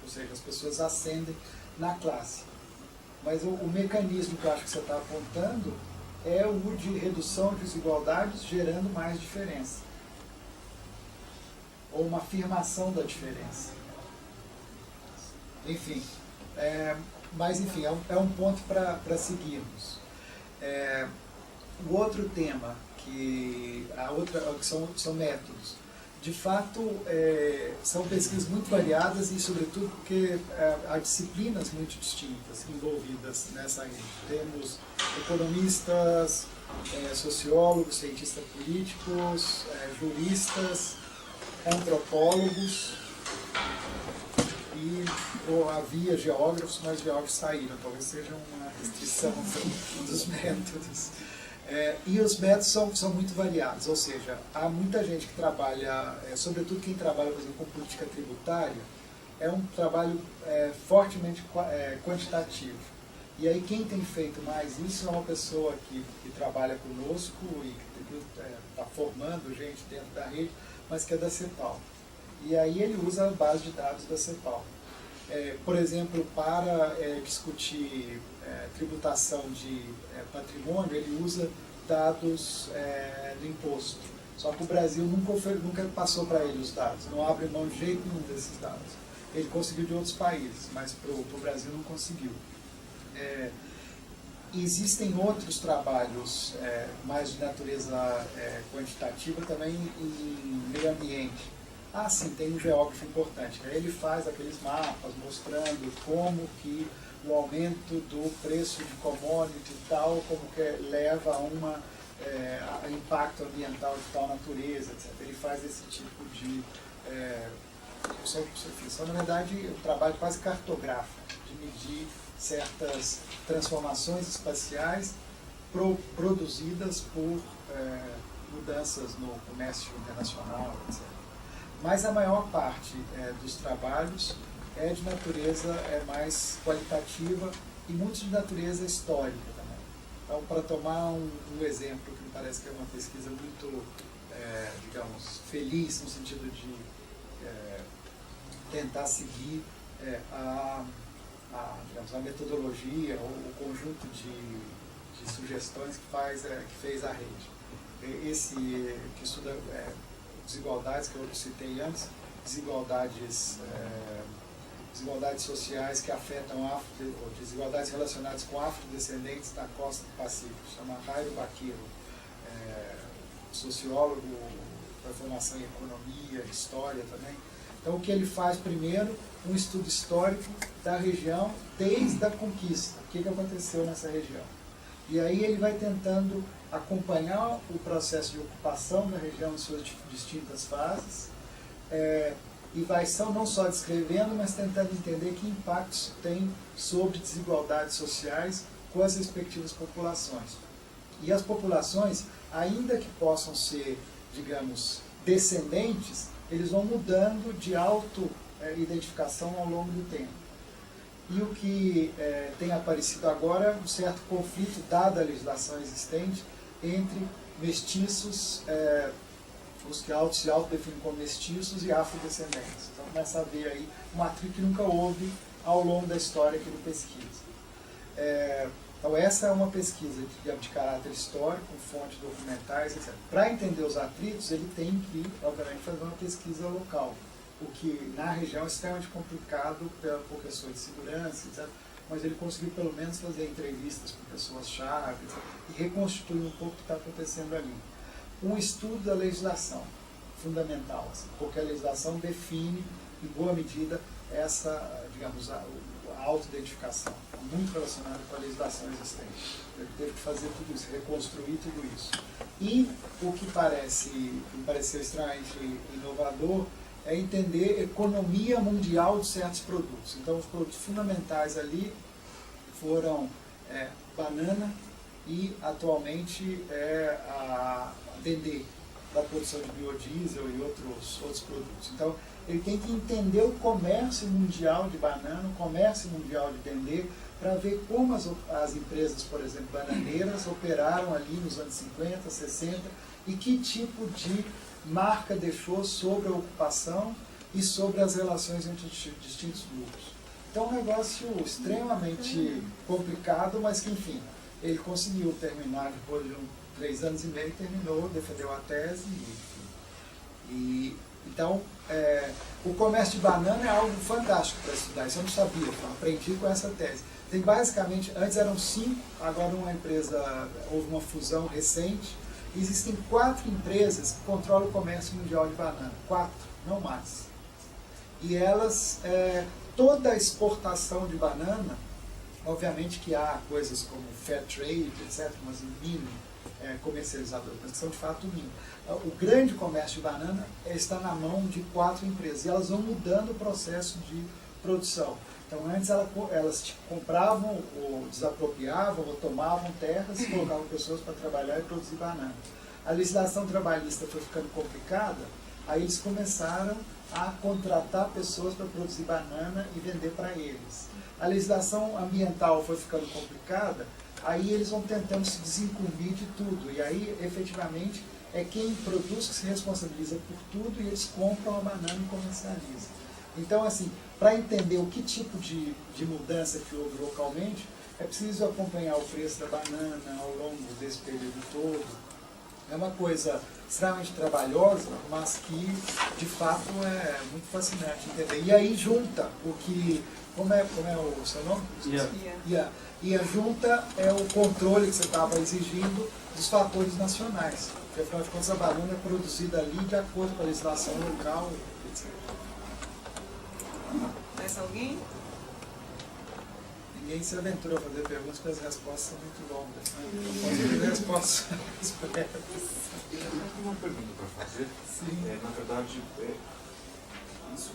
Ou seja, as pessoas ascendem na classe. Mas o mecanismo que eu acho que você está apontando é o de redução de desigualdades gerando mais diferença. Ou uma afirmação da diferença. Enfim, mas enfim, é um ponto para seguirmos. O outro tema, que são métodos. De fato, são pesquisas muito variadas e, sobretudo, porque há disciplinas muito distintas envolvidas nessa rede. Temos economistas, sociólogos, cientistas políticos, juristas, antropólogos e havia geógrafos, mas geógrafos saíram, talvez seja uma restrição dos métodos. E os métodos são muito variados, ou seja, há muita gente que trabalha, sobretudo quem trabalha, por exemplo, com política tributária, é um trabalho fortemente quantitativo. E aí quem tem feito mais isso é uma pessoa que trabalha conosco e que está formando gente dentro da rede, mas que é da CEPAL. E aí ele usa a base de dados da CEPAL. Por exemplo, para discutir tributação de patrimônio, ele usa dados do imposto. Só que o Brasil nunca passou para ele os dados, não abre mão de jeito nenhum desses dados. Ele conseguiu de outros países, mas para o Brasil não conseguiu. Existem outros trabalhos mais de natureza quantitativa também em meio ambiente. Sim, tem um geógrafo importante. Ele faz aqueles mapas mostrando como que o aumento do preço de commodity e tal, como que leva a impacto ambiental de tal natureza, etc. Ele faz esse tipo de... na verdade, o trabalho quase cartográfico, de medir certas transformações espaciais produzidas por mudanças no comércio internacional, etc. Mas a maior parte dos trabalhos é de natureza mais qualitativa e muitos de natureza histórica também. Então, para tomar um exemplo que me parece que é uma pesquisa muito, digamos, feliz no sentido de tentar seguir a metodologia ou o conjunto de sugestões que fez a rede. Esse que estuda desigualdades, que eu citei antes, desigualdades sociais que afetam desigualdades relacionadas com afrodescendentes da costa do Pacífico, chama Jairo Baqueiro, sociólogo, com formação em economia, história também. Então, o que ele faz primeiro, um estudo histórico da região desde a conquista, o que aconteceu nessa região. E aí ele vai tentando acompanhar o processo de ocupação da região em suas distintas fases, e vai não só descrevendo, mas tentando entender que impactos tem sobre desigualdades sociais com as respectivas populações. E as populações, ainda que possam ser, digamos, descendentes, eles vão mudando de auto-identificação ao longo do tempo. E o que tem aparecido agora é um certo conflito, dada a legislação existente, entre mestiços, os que se autodefinem como mestiços e afrodescendentes. Então começa a haver aí uma atrito que nunca houve ao longo da história que ele pesquisa. Então essa é uma pesquisa de caráter histórico, com fontes documentais, etc. Para entender os atritos, ele tem que, obviamente, fazer uma pesquisa local, o que na região é extremamente complicado por questões de segurança, etc. Mas ele conseguiu pelo menos fazer entrevistas com pessoas-chave, etc. E reconstituir um pouco o que está acontecendo ali. Um estudo da legislação, fundamental, assim, porque a legislação define, em boa medida, essa, digamos, a autoidentificação, muito relacionada com a legislação existente. Ele teve que fazer tudo isso, reconstruir tudo isso. E o que me pareceu extremamente inovador é entender a economia mundial de certos produtos. Então, os produtos fundamentais ali foram banana e, atualmente, a dendê, da produção de biodiesel e outros produtos. Então, ele tem que entender o comércio mundial de banana, o comércio mundial de dendê, para ver como as empresas, por exemplo, bananeiras, operaram ali nos anos 50, 60, e que tipo de marca deixou sobre a ocupação e sobre as relações entre distintos grupos. Então, é um negócio extremamente complicado, mas que, enfim, ele conseguiu terminar depois de 3 anos e meio, terminou, defendeu a tese, então, o comércio de banana é algo fantástico para estudar, isso eu não sabia, então aprendi com essa tese. Tem basicamente, antes eram 5, agora houve uma fusão recente, e existem 4 empresas que controlam o comércio mundial de banana, 4, não mais. E elas, toda a exportação de banana, obviamente que há coisas como fair trade, etc., mas mínimo, comercializadores, mas que são de fato mínimo. O grande comércio de banana está na mão de 4 empresas, e elas vão mudando o processo de produção. Então, antes elas compravam ou desapropriavam ou tomavam terras e colocavam pessoas para trabalhar e produzir banana. A legislação trabalhista foi ficando complicada, aí eles começaram a contratar pessoas para produzir banana e vender para eles. A legislação ambiental foi ficando complicada, aí eles vão tentando se desincumbir de tudo, e aí, efetivamente, é quem produz que se responsabiliza por tudo, e eles compram a banana e comercializam. Então, assim, para entender o que tipo de mudança que houve localmente, é preciso acompanhar o preço da banana ao longo desse período todo. É uma coisa extremamente trabalhosa, mas que, de fato, é muito fascinante entender. E aí junta o que... Como é o seu nome? E a junta é o controle que você estava exigindo dos fatores nacionais. Porque, afinal de contas, a banana é produzida ali de acordo com a legislação local, etc. Mais alguém? Ninguém se aventura a fazer perguntas, porque as respostas são muito longas. Né? Pode ter respostas breves. Eu tenho uma pergunta para fazer. Sim. Na verdade,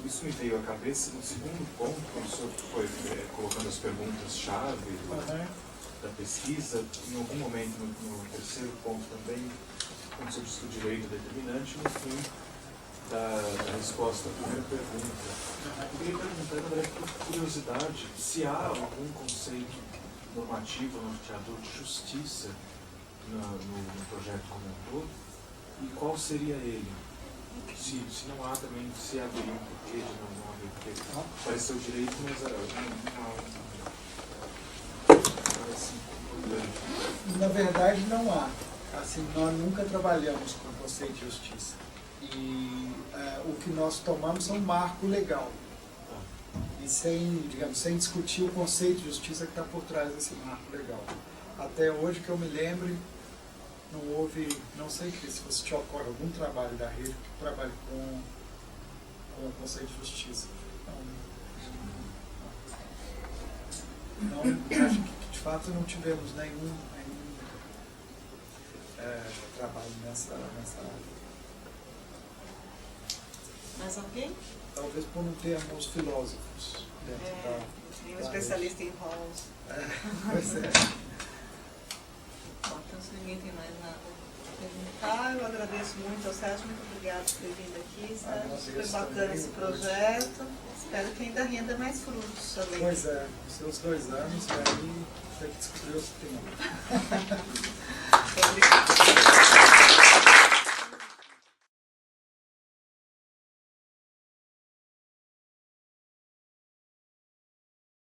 isso me veio à cabeça no segundo ponto, quando o senhor foi colocando as perguntas-chave da pesquisa. Em algum momento, no terceiro ponto também, quando o senhor disse que o direito é determinante, no fim da resposta à primeira pergunta. Eu queria perguntar, na verdade, por curiosidade, se há algum conceito normativo, norteador de justiça no projeto como um todo, e qual seria ele? Se não há também, se haveria um porquê de não haver, porque pareceu direito, mas não há um... Na verdade, não há. Assim, nós nunca trabalhamos com o conceito de justiça. E o que nós tomamos é um marco legal. E sem discutir o conceito de justiça que está por trás desse marco legal. Até hoje, que eu me lembre, não houve, não sei se você te ocorre algum trabalho da rede que trabalhe com o conceito de justiça. Não, acho que de fato não tivemos nenhum trabalho nessa área. Mais alguém? Talvez por não termos filósofos dentro Tem um especialista em rolos. Pois é. Bom, então, se ninguém tem mais nada a perguntar, eu agradeço muito ao Sérgio, muito obrigado por ter vindo aqui, Sérgio. Foi bacana esse projeto. Espero que ainda renda mais frutos também. Pois é, os seus 2 anos, e aí tem que descobrir outro tema. Muito obrigado.